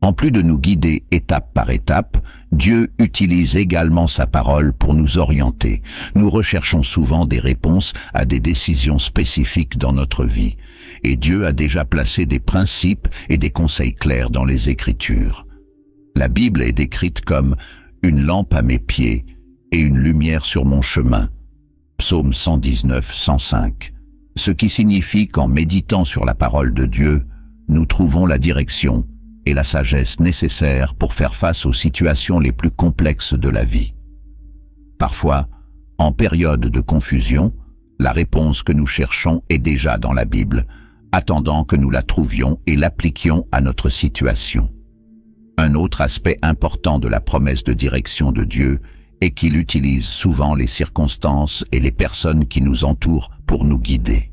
En plus de nous guider étape par étape, Dieu utilise également sa parole pour nous orienter. Nous recherchons souvent des réponses à des décisions spécifiques dans notre vie, et Dieu a déjà placé des principes et des conseils clairs dans les Écritures. La Bible est décrite comme « une lampe à mes pieds et une lumière sur mon chemin ». Psaume 119, 105. Ce qui signifie qu'en méditant sur la parole de Dieu, nous trouvons la direction et la sagesse nécessaires pour faire face aux situations les plus complexes de la vie. Parfois, en période de confusion, la réponse que nous cherchons est déjà dans la Bible, attendant que nous la trouvions et l'appliquions à notre situation. Un autre aspect important de la promesse de direction de Dieu est qu'il utilise souvent les circonstances et les personnes qui nous entourent pour nous guider.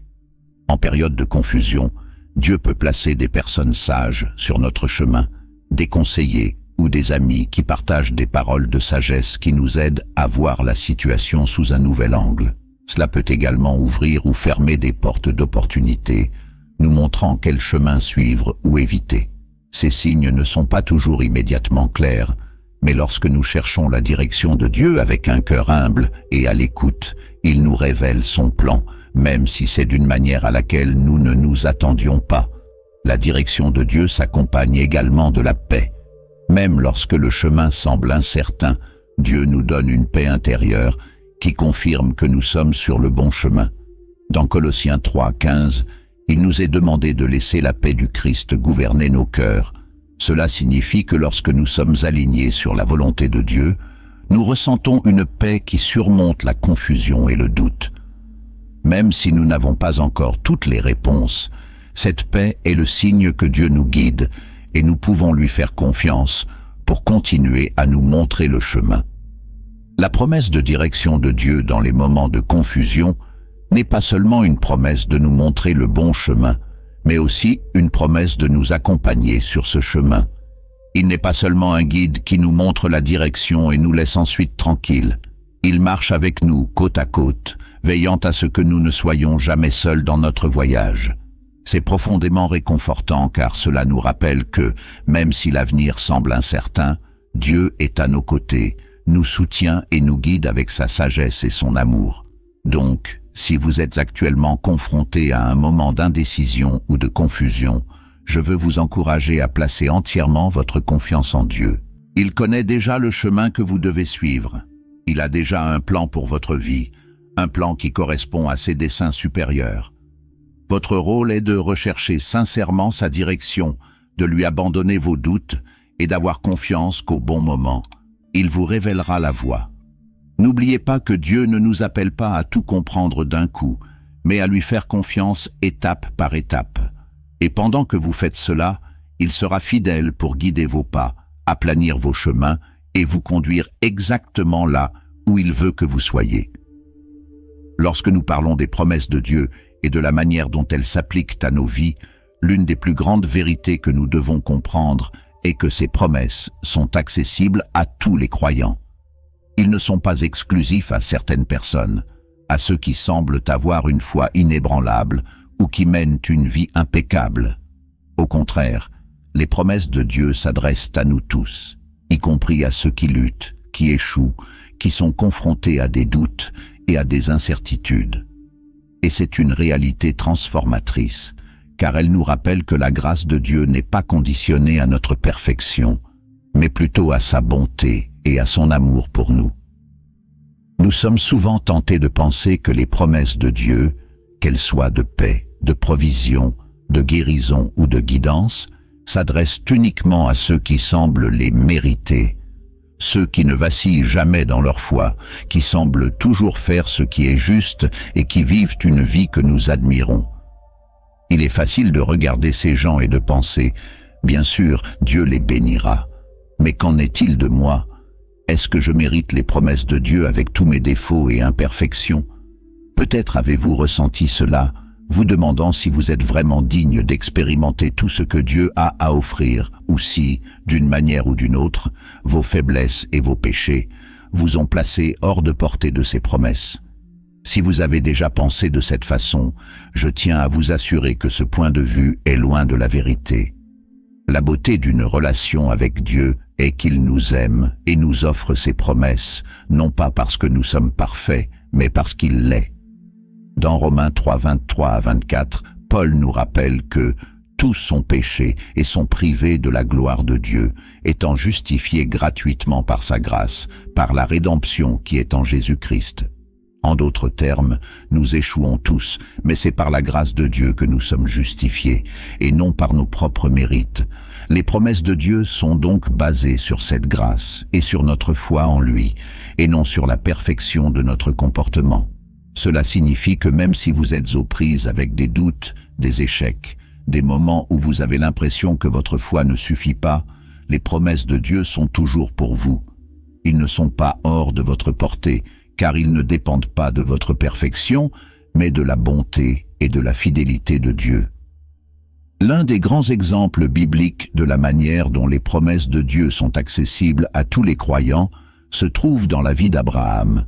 En période de confusion, Dieu peut placer des personnes sages sur notre chemin, des conseillers ou des amis qui partagent des paroles de sagesse qui nous aident à voir la situation sous un nouvel angle. Cela peut également ouvrir ou fermer des portes d'opportunité, nous montrant quel chemin suivre ou éviter. Ces signes ne sont pas toujours immédiatement clairs, mais lorsque nous cherchons la direction de Dieu avec un cœur humble et à l'écoute, il nous révèle son plan, même si c'est d'une manière à laquelle nous ne nous attendions pas. La direction de Dieu s'accompagne également de la paix. Même lorsque le chemin semble incertain, Dieu nous donne une paix intérieure qui confirme que nous sommes sur le bon chemin. Dans Colossiens 3, 15, il nous est demandé de laisser la paix du Christ gouverner nos cœurs. Cela signifie que lorsque nous sommes alignés sur la volonté de Dieu, nous ressentons une paix qui surmonte la confusion et le doute. Même si nous n'avons pas encore toutes les réponses, cette paix est le signe que Dieu nous guide et nous pouvons lui faire confiance pour continuer à nous montrer le chemin. La promesse de direction de Dieu dans les moments de confusion n'est pas seulement une promesse de nous montrer le bon chemin, mais aussi une promesse de nous accompagner sur ce chemin. Il n'est pas seulement un guide qui nous montre la direction et nous laisse ensuite tranquilles. Il marche avec nous côte à côte, veillant à ce que nous ne soyons jamais seuls dans notre voyage. C'est profondément réconfortant car cela nous rappelle que, même si l'avenir semble incertain, Dieu est à nos côtés, nous soutient et nous guide avec sa sagesse et son amour. Donc, si vous êtes actuellement confronté à un moment d'indécision ou de confusion, je veux vous encourager à placer entièrement votre confiance en Dieu. Il connaît déjà le chemin que vous devez suivre. Il a déjà un plan pour votre vie, un plan qui correspond à ses desseins supérieurs. Votre rôle est de rechercher sincèrement sa direction, de lui abandonner vos doutes et d'avoir confiance qu'au bon moment, il vous révélera la voie. N'oubliez pas que Dieu ne nous appelle pas à tout comprendre d'un coup, mais à lui faire confiance étape par étape. Et pendant que vous faites cela, il sera fidèle pour guider vos pas, aplanir vos chemins et vous conduire exactement là où il veut que vous soyez. Lorsque nous parlons des promesses de Dieu et de la manière dont elles s'appliquent à nos vies, l'une des plus grandes vérités que nous devons comprendre est que ces promesses sont accessibles à tous les croyants. Ils ne sont pas exclusifs à certaines personnes, à ceux qui semblent avoir une foi inébranlable ou qui mènent une vie impeccable. Au contraire, les promesses de Dieu s'adressent à nous tous, y compris à ceux qui luttent, qui échouent, qui sont confrontés à des doutes et à des incertitudes. Et c'est une réalité transformatrice, car elle nous rappelle que la grâce de Dieu n'est pas conditionnée à notre perfection, mais plutôt à sa bonté et à son amour pour nous. Nous sommes souvent tentés de penser que les promesses de Dieu, qu'elles soient de paix, de provision, de guérison ou de guidance, s'adressent uniquement à ceux qui semblent les mériter, ceux qui ne vacillent jamais dans leur foi, qui semblent toujours faire ce qui est juste et qui vivent une vie que nous admirons. Il est facile de regarder ces gens et de penser, bien sûr, Dieu les bénira. Mais qu'en est-il de moi? Est-ce que je mérite les promesses de Dieu avec tous mes défauts et imperfections? Peut-être avez-vous ressenti cela, vous demandant si vous êtes vraiment digne d'expérimenter tout ce que Dieu a à offrir, ou si, d'une manière ou d'une autre, vos faiblesses et vos péchés vous ont placé hors de portée de ses promesses. Si vous avez déjà pensé de cette façon, je tiens à vous assurer que ce point de vue est loin de la vérité. La beauté d'une relation avec Dieu est qu'il nous aime et nous offre ses promesses, non pas parce que nous sommes parfaits, mais parce qu'il l'est. Dans Romains 3, 23 à 24, Paul nous rappelle que tous sont péchés et sont privés de la gloire de Dieu, étant justifiés gratuitement par sa grâce, par la rédemption qui est en Jésus-Christ. En d'autres termes, nous échouons tous, mais c'est par la grâce de Dieu que nous sommes justifiés, et non par nos propres mérites. Les promesses de Dieu sont donc basées sur cette grâce et sur notre foi en lui, et non sur la perfection de notre comportement. Cela signifie que même si vous êtes aux prises avec des doutes, des échecs, des moments où vous avez l'impression que votre foi ne suffit pas, les promesses de Dieu sont toujours pour vous. Ils ne sont pas hors de votre portée, car ils ne dépendent pas de votre perfection, mais de la bonté et de la fidélité de Dieu. L'un des grands exemples bibliques de la manière dont les promesses de Dieu sont accessibles à tous les croyants se trouve dans la vie d'Abraham.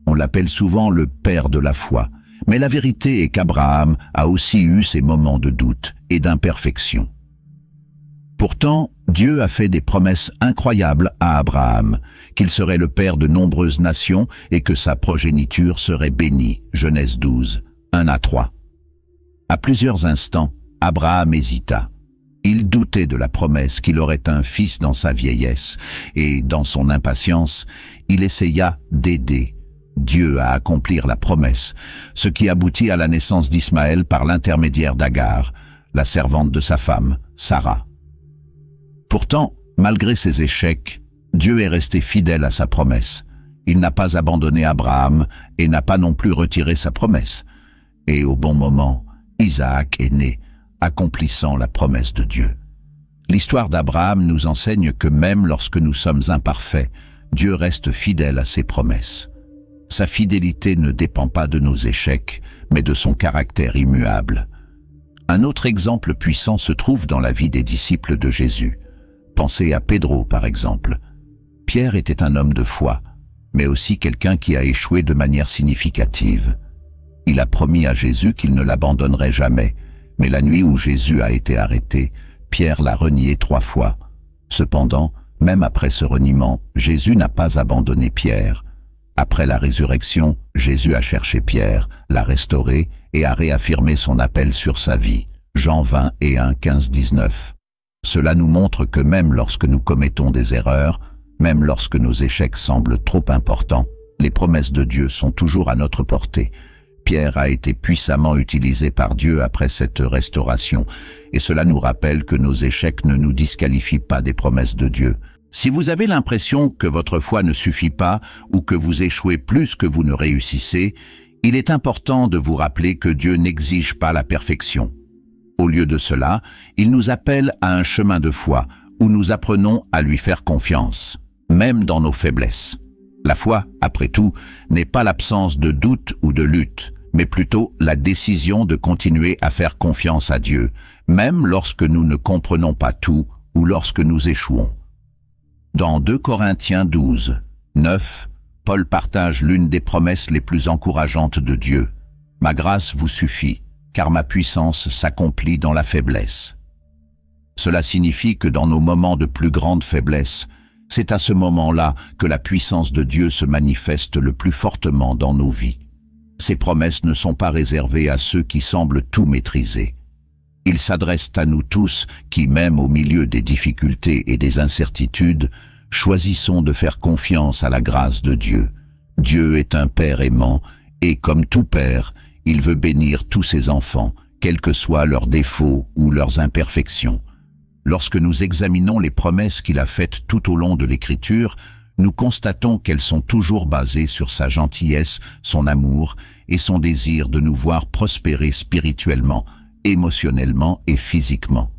On l'appelle souvent le père de la foi, mais la vérité est qu'Abraham a aussi eu ses moments de doute et d'imperfection. Pourtant, Dieu a fait des promesses incroyables à Abraham, qu'il serait le père de nombreuses nations et que sa progéniture serait bénie. Genèse 12, 1 à 3. À plusieurs instants, Abraham hésita. Il doutait de la promesse qu'il aurait un fils dans sa vieillesse, et dans son impatience, il essaya d'aider Dieu à accomplir la promesse, ce qui aboutit à la naissance d'Ismaël par l'intermédiaire d'Agar, la servante de sa femme, Sarah. Pourtant, malgré ses échecs, Dieu est resté fidèle à sa promesse. Il n'a pas abandonné Abraham et n'a pas non plus retiré sa promesse. Et au bon moment, Isaac est né, accomplissant la promesse de Dieu. L'histoire d'Abraham nous enseigne que même lorsque nous sommes imparfaits, Dieu reste fidèle à ses promesses. Sa fidélité ne dépend pas de nos échecs, mais de son caractère immuable. Un autre exemple puissant se trouve dans la vie des disciples de Jésus. Pensez à Pedro, par exemple. Pierre était un homme de foi, mais aussi quelqu'un qui a échoué de manière significative. Il a promis à Jésus qu'il ne l'abandonnerait jamais, mais la nuit où Jésus a été arrêté, Pierre l'a renié 3 fois. Cependant, même après ce reniement, Jésus n'a pas abandonné Pierre. Après la résurrection, Jésus a cherché Pierre, l'a restauré et a réaffirmé son appel sur sa vie. Jean 20 et 1, 15-19. Cela nous montre que même lorsque nous commettons des erreurs, même lorsque nos échecs semblent trop importants, les promesses de Dieu sont toujours à notre portée. Pierre a été puissamment utilisé par Dieu après cette restauration, et cela nous rappelle que nos échecs ne nous disqualifient pas des promesses de Dieu. Si vous avez l'impression que votre foi ne suffit pas ou que vous échouez plus que vous ne réussissez, il est important de vous rappeler que Dieu n'exige pas la perfection. Au lieu de cela, il nous appelle à un chemin de foi où nous apprenons à lui faire confiance, même dans nos faiblesses. La foi, après tout, n'est pas l'absence de doute ou de lutte, mais plutôt la décision de continuer à faire confiance à Dieu, même lorsque nous ne comprenons pas tout ou lorsque nous échouons. Dans 2 Corinthiens 12, 9, Paul partage l'une des promesses les plus encourageantes de Dieu. « Ma grâce vous suffit, car ma puissance s'accomplit dans la faiblesse. » Cela signifie que dans nos moments de plus grande faiblesse, c'est à ce moment-là que la puissance de Dieu se manifeste le plus fortement dans nos vies. Ces promesses ne sont pas réservées à ceux qui semblent tout maîtriser. Ils s'adressent à nous tous qui, même au milieu des difficultés et des incertitudes, choisissons de faire confiance à la grâce de Dieu. Dieu est un Père aimant et, comme tout Père, il veut bénir tous ses enfants, quels que soient leurs défauts ou leurs imperfections. Lorsque nous examinons les promesses qu'il a faites tout au long de l'Écriture, nous constatons qu'elles sont toujours basées sur sa gentillesse, son amour et son désir de nous voir prospérer spirituellement, émotionnellement et physiquement.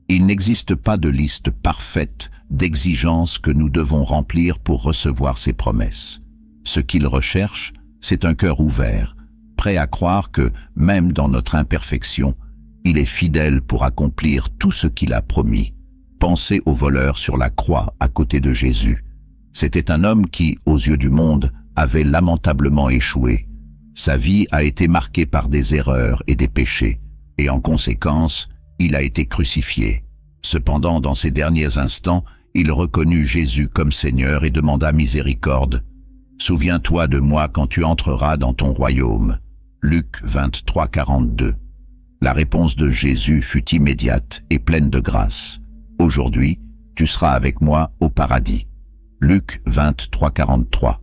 Il n'existe pas de liste parfaite d'exigences que nous devons remplir pour recevoir ces promesses. Ce qu'il recherche, c'est un cœur ouvert, prêt à croire que, même dans notre imperfection, il est fidèle pour accomplir tout ce qu'il a promis. Pensez au voleur sur la croix à côté de Jésus. C'était un homme qui, aux yeux du monde, avait lamentablement échoué. Sa vie a été marquée par des erreurs et des péchés, et en conséquence, il a été crucifié. Cependant, dans ses derniers instants, il reconnut Jésus comme Seigneur et demanda miséricorde. « Souviens-toi de moi quand tu entreras dans ton royaume. » Luc 23, 42. La réponse de Jésus fut immédiate et pleine de grâce. « Aujourd'hui, tu seras avec moi au paradis. » Luc 23, 43.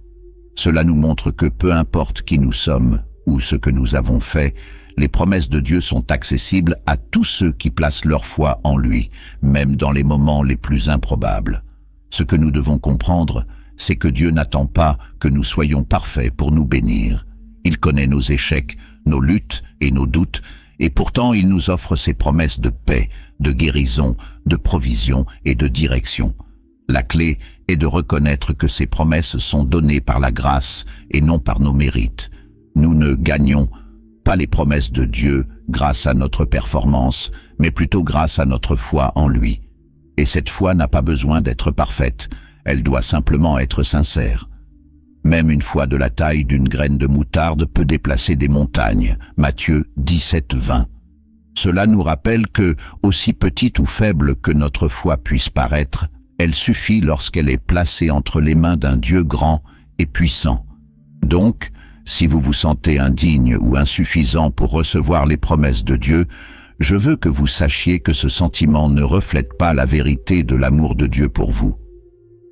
Cela nous montre que peu importe qui nous sommes ou ce que nous avons fait, les promesses de Dieu sont accessibles à tous ceux qui placent leur foi en lui, même dans les moments les plus improbables. Ce que nous devons comprendre, c'est que Dieu n'attend pas que nous soyons parfaits pour nous bénir. Il connaît nos échecs, nos luttes et nos doutes, et pourtant il nous offre ses promesses de paix, de guérison, de provision et de direction. La clé est de reconnaître que ces promesses sont données par la grâce et non par nos mérites. Nous ne gagnons pas les promesses de Dieu grâce à notre performance, mais plutôt grâce à notre foi en lui. Et cette foi n'a pas besoin d'être parfaite, elle doit simplement être sincère. Même une foi de la taille d'une graine de moutarde peut déplacer des montagnes. Matthieu 17, 20. Cela nous rappelle que, aussi petite ou faible que notre foi puisse paraître, elle suffit lorsqu'elle est placée entre les mains d'un Dieu grand et puissant. Donc, si vous vous sentez indigne ou insuffisant pour recevoir les promesses de Dieu, je veux que vous sachiez que ce sentiment ne reflète pas la vérité de l'amour de Dieu pour vous.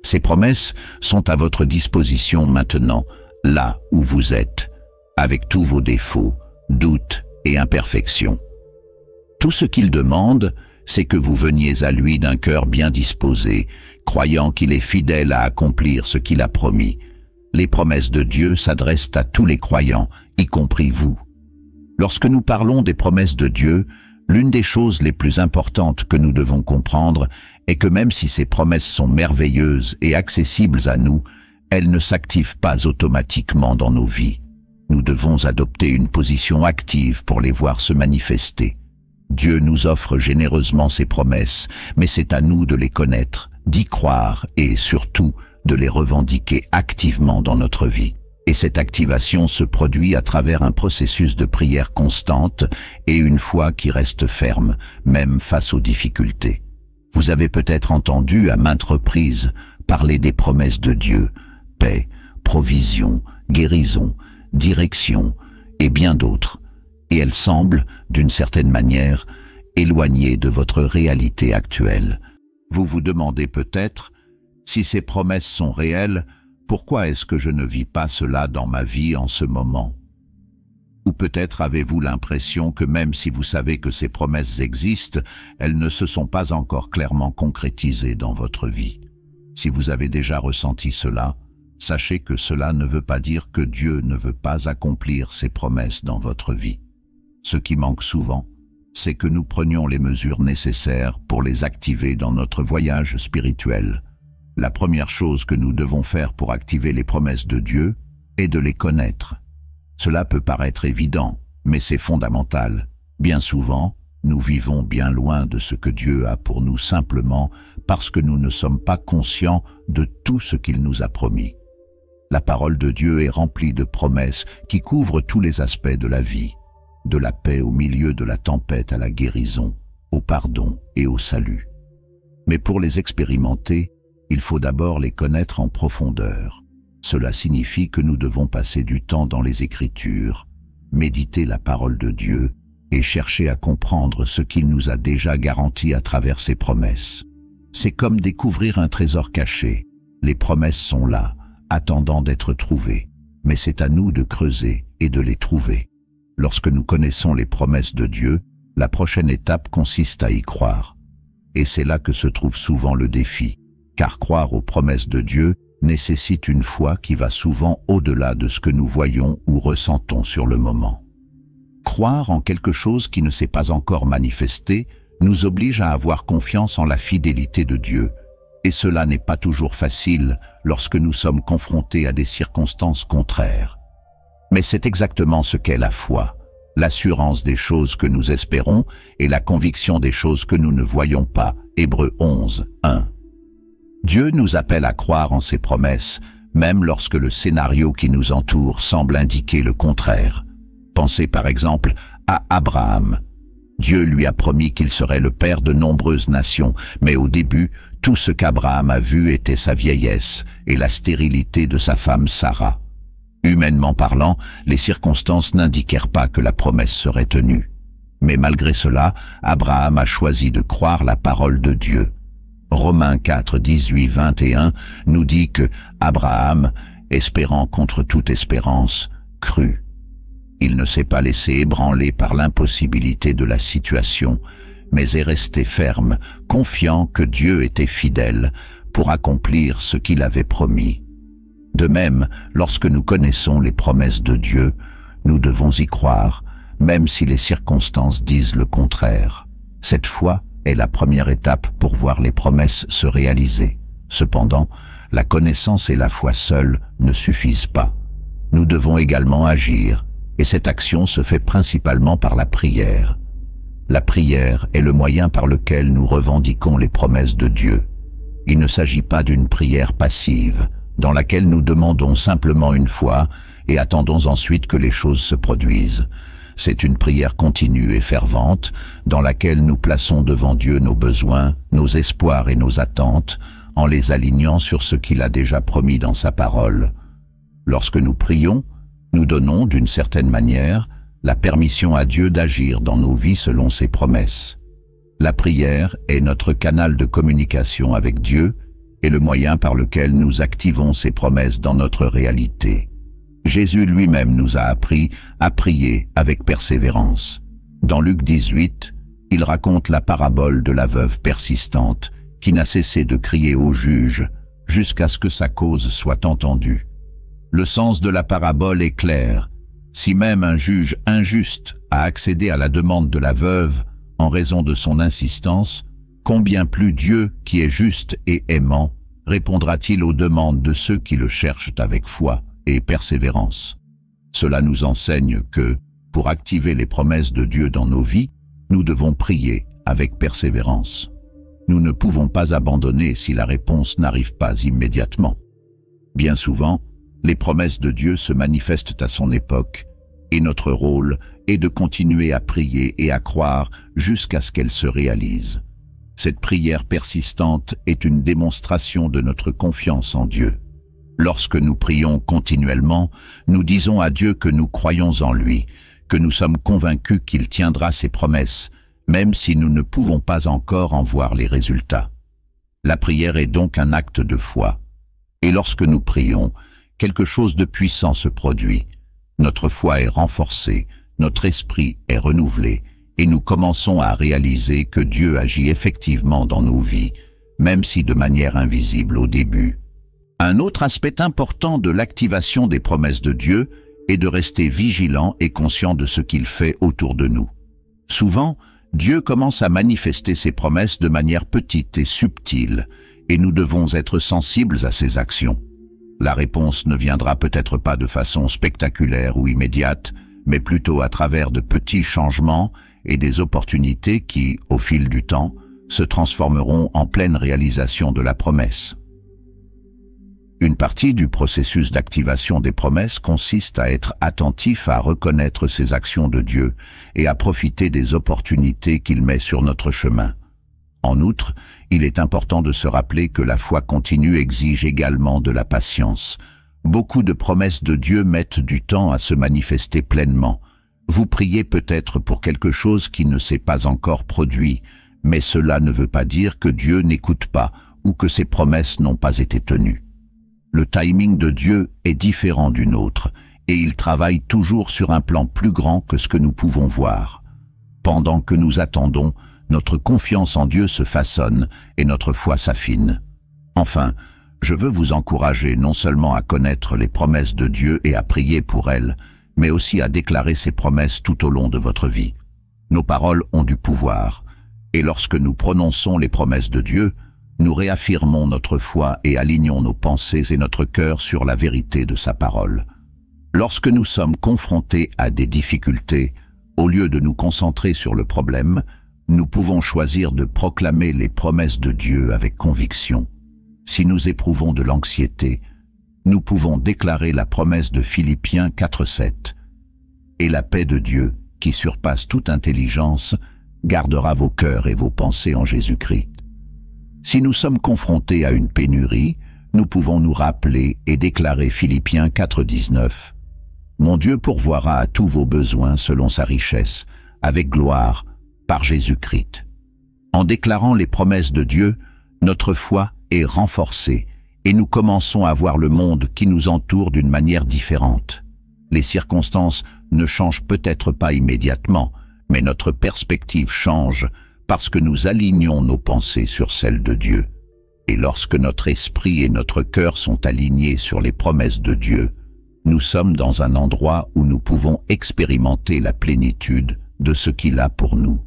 Ces promesses sont à votre disposition maintenant, là où vous êtes, avec tous vos défauts, doutes et imperfections. Tout ce qu'il demande, c'est que vous veniez à lui d'un cœur bien disposé, croyant qu'il est fidèle à accomplir ce qu'il a promis. Les promesses de Dieu s'adressent à tous les croyants, y compris vous. Lorsque nous parlons des promesses de Dieu, l'une des choses les plus importantes que nous devons comprendre est que même si ces promesses sont merveilleuses et accessibles à nous, elles ne s'activent pas automatiquement dans nos vies. Nous devons adopter une position active pour les voir se manifester. Dieu nous offre généreusement ses promesses, mais c'est à nous de les connaître, d'y croire et surtout de les revendiquer activement dans notre vie. Et cette activation se produit à travers un processus de prière constante et une foi qui reste ferme, même face aux difficultés. Vous avez peut-être entendu à maintes reprises parler des promesses de Dieu, paix, provision, guérison, direction et bien d'autres, et elles semblent, d'une certaine manière, éloignées de votre réalité actuelle. Vous vous demandez peut-être, si ces promesses sont réelles, pourquoi est-ce que je ne vis pas cela dans ma vie en ce moment? Ou peut-être avez-vous l'impression que même si vous savez que ces promesses existent, elles ne se sont pas encore clairement concrétisées dans votre vie. Si vous avez déjà ressenti cela, sachez que cela ne veut pas dire que Dieu ne veut pas accomplir ses promesses dans votre vie. Ce qui manque souvent, c'est que nous prenions les mesures nécessaires pour les activer dans notre voyage spirituel. La première chose que nous devons faire pour activer les promesses de Dieu est de les connaître. Cela peut paraître évident, mais c'est fondamental. Bien souvent, nous vivons bien loin de ce que Dieu a pour nous simplement parce que nous ne sommes pas conscients de tout ce qu'il nous a promis. La parole de Dieu est remplie de promesses qui couvrent tous les aspects de la vie, de la paix au milieu de la tempête à la guérison, au pardon et au salut. Mais pour les expérimenter, il faut d'abord les connaître en profondeur. Cela signifie que nous devons passer du temps dans les Écritures, méditer la parole de Dieu et chercher à comprendre ce qu'il nous a déjà garanti à travers ses promesses. C'est comme découvrir un trésor caché. Les promesses sont là, attendant d'être trouvées, mais c'est à nous de creuser et de les trouver. Lorsque nous connaissons les promesses de Dieu, la prochaine étape consiste à y croire. Et c'est là que se trouve souvent le défi. Car croire aux promesses de Dieu nécessite une foi qui va souvent au-delà de ce que nous voyons ou ressentons sur le moment. Croire en quelque chose qui ne s'est pas encore manifesté nous oblige à avoir confiance en la fidélité de Dieu, et cela n'est pas toujours facile lorsque nous sommes confrontés à des circonstances contraires. Mais c'est exactement ce qu'est la foi, l'assurance des choses que nous espérons et la conviction des choses que nous ne voyons pas. Hébreux 11, 1. Dieu nous appelle à croire en ses promesses, même lorsque le scénario qui nous entoure semble indiquer le contraire. Pensez par exemple à Abraham. Dieu lui a promis qu'il serait le père de nombreuses nations, mais au début, tout ce qu'Abraham a vu était sa vieillesse et la stérilité de sa femme Sarah. Humainement parlant, les circonstances n'indiquèrent pas que la promesse serait tenue. Mais malgré cela, Abraham a choisi de croire la parole de Dieu. Romains 4, 18, 21 nous dit que Abraham, espérant contre toute espérance, crut. Il ne s'est pas laissé ébranler par l'impossibilité de la situation, mais est resté ferme, confiant que Dieu était fidèle pour accomplir ce qu'il avait promis. De même, lorsque nous connaissons les promesses de Dieu, nous devons y croire, même si les circonstances disent le contraire. Cette foi est la première étape pour voir les promesses se réaliser. Cependant, la connaissance et la foi seules ne suffisent pas. Nous devons également agir, et cette action se fait principalement par la prière. La prière est le moyen par lequel nous revendiquons les promesses de Dieu. Il ne s'agit pas d'une prière passive, dans laquelle nous demandons simplement une fois et attendons ensuite que les choses se produisent. C'est une prière continue et fervente, dans laquelle nous plaçons devant Dieu nos besoins, nos espoirs et nos attentes, en les alignant sur ce qu'il a déjà promis dans sa parole. Lorsque nous prions, nous donnons, d'une certaine manière, la permission à Dieu d'agir dans nos vies selon ses promesses. La prière est notre canal de communication avec Dieu et le moyen par lequel nous activons ses promesses dans notre réalité. Jésus lui-même nous a appris à prier avec persévérance. Dans Luc 18, il raconte la parabole de la veuve persistante qui n'a cessé de crier au juge jusqu'à ce que sa cause soit entendue. Le sens de la parabole est clair. Si même un juge injuste a accédé à la demande de la veuve en raison de son insistance, combien plus Dieu, qui est juste et aimant, répondra-t-il aux demandes de ceux qui le cherchent avec foi et persévérance? Cela nous enseigne que, pour activer les promesses de Dieu dans nos vies, nous devons prier avec persévérance. Nous ne pouvons pas abandonner si la réponse n'arrive pas immédiatement. Bien souvent, les promesses de Dieu se manifestent à son époque, et notre rôle est de continuer à prier et à croire jusqu'à ce qu'elles se réalisent. Cette prière persistante est une démonstration de notre confiance en Dieu. Lorsque nous prions continuellement, nous disons à Dieu que nous croyons en lui, que nous sommes convaincus qu'il tiendra ses promesses, même si nous ne pouvons pas encore en voir les résultats. La prière est donc un acte de foi. Et lorsque nous prions, quelque chose de puissant se produit. Notre foi est renforcée, notre esprit est renouvelé, et nous commençons à réaliser que Dieu agit effectivement dans nos vies, même si de manière invisible au début. Un autre aspect important de l'activation des promesses de Dieu est de rester vigilant et conscient de ce qu'il fait autour de nous. Souvent, Dieu commence à manifester ses promesses de manière petite et subtile, et nous devons être sensibles à ses actions. La réponse ne viendra peut-être pas de façon spectaculaire ou immédiate, mais plutôt à travers de petits changements et des opportunités qui, au fil du temps, se transformeront en pleine réalisation de la promesse. Une partie du processus d'activation des promesses consiste à être attentif à reconnaître ces actions de Dieu et à profiter des opportunités qu'il met sur notre chemin. En outre, il est important de se rappeler que la foi continue exige également de la patience. Beaucoup de promesses de Dieu mettent du temps à se manifester pleinement. Vous priez peut-être pour quelque chose qui ne s'est pas encore produit, mais cela ne veut pas dire que Dieu n'écoute pas ou que ses promesses n'ont pas été tenues. Le timing de Dieu est différent du nôtre, et il travaille toujours sur un plan plus grand que ce que nous pouvons voir. Pendant que nous attendons, notre confiance en Dieu se façonne et notre foi s'affine. Enfin, je veux vous encourager non seulement à connaître les promesses de Dieu et à prier pour elles, mais aussi à déclarer ces promesses tout au long de votre vie. Nos paroles ont du pouvoir, et lorsque nous prononçons les promesses de Dieu, nous réaffirmons notre foi et alignons nos pensées et notre cœur sur la vérité de sa parole. Lorsque nous sommes confrontés à des difficultés, au lieu de nous concentrer sur le problème, nous pouvons choisir de proclamer les promesses de Dieu avec conviction. Si nous éprouvons de l'anxiété, nous pouvons déclarer la promesse de Philippiens 4:7. « Et la paix de Dieu, qui surpasse toute intelligence, gardera vos cœurs et vos pensées en Jésus-Christ. » Si nous sommes confrontés à une pénurie, nous pouvons nous rappeler et déclarer Philippiens 4:19. « Mon Dieu pourvoira à tous vos besoins selon sa richesse, avec gloire, par Jésus-Christ. » En déclarant les promesses de Dieu, notre foi est renforcée et nous commençons à voir le monde qui nous entoure d'une manière différente. Les circonstances ne changent peut-être pas immédiatement, mais notre perspective change parce que nous alignons nos pensées sur celles de Dieu. Et lorsque notre esprit et notre cœur sont alignés sur les promesses de Dieu, nous sommes dans un endroit où nous pouvons expérimenter la plénitude de ce qu'il a pour nous.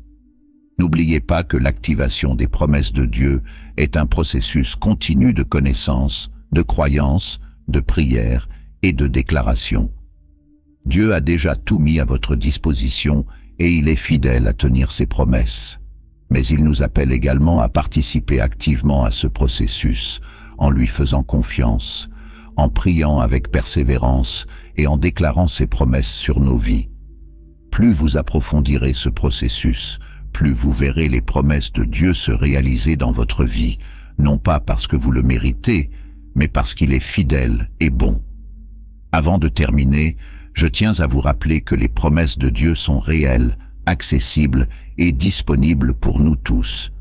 N'oubliez pas que l'activation des promesses de Dieu est un processus continu de connaissance, de croyance, de prière et de déclaration. Dieu a déjà tout mis à votre disposition et il est fidèle à tenir ses promesses. Mais il nous appelle également à participer activement à ce processus, en lui faisant confiance, en priant avec persévérance et en déclarant ses promesses sur nos vies. Plus vous approfondirez ce processus, plus vous verrez les promesses de Dieu se réaliser dans votre vie, non pas parce que vous le méritez, mais parce qu'il est fidèle et bon. Avant de terminer, je tiens à vous rappeler que les promesses de Dieu sont réelles, accessibles et disponibles pour nous tous.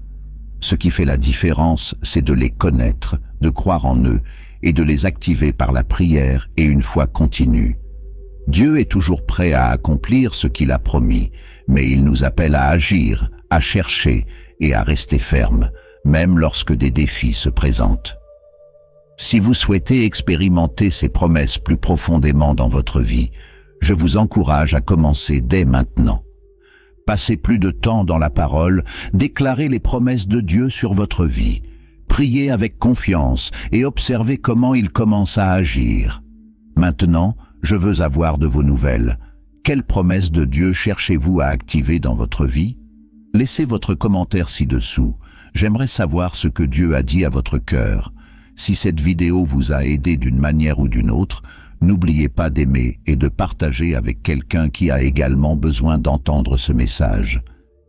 Ce qui fait la différence, c'est de les connaître, de croire en eux et de les activer par la prière et une foi continue. Dieu est toujours prêt à accomplir ce qu'il a promis, mais il nous appelle à agir, à chercher et à rester ferme, même lorsque des défis se présentent. Si vous souhaitez expérimenter ces promesses plus profondément dans votre vie, Je vous encourage à commencer dès maintenant. Passez plus de temps dans la parole, déclarez les promesses de Dieu sur votre vie. Priez avec confiance et observez comment il commence à agir. Maintenant, je veux avoir de vos nouvelles. Quelles promesses de Dieu cherchez-vous à activer dans votre vie? Laissez votre commentaire ci-dessous. J'aimerais savoir ce que Dieu a dit à votre cœur. Si cette vidéo vous a aidé d'une manière ou d'une autre, n'oubliez pas d'aimer et de partager avec quelqu'un qui a également besoin d'entendre ce message.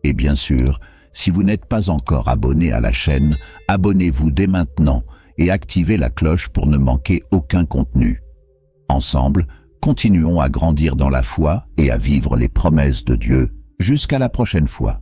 Et bien sûr, si vous n'êtes pas encore abonné à la chaîne, abonnez-vous dès maintenant et activez la cloche pour ne manquer aucun contenu. Ensemble, continuons à grandir dans la foi et à vivre les promesses de Dieu. Jusqu'à la prochaine fois.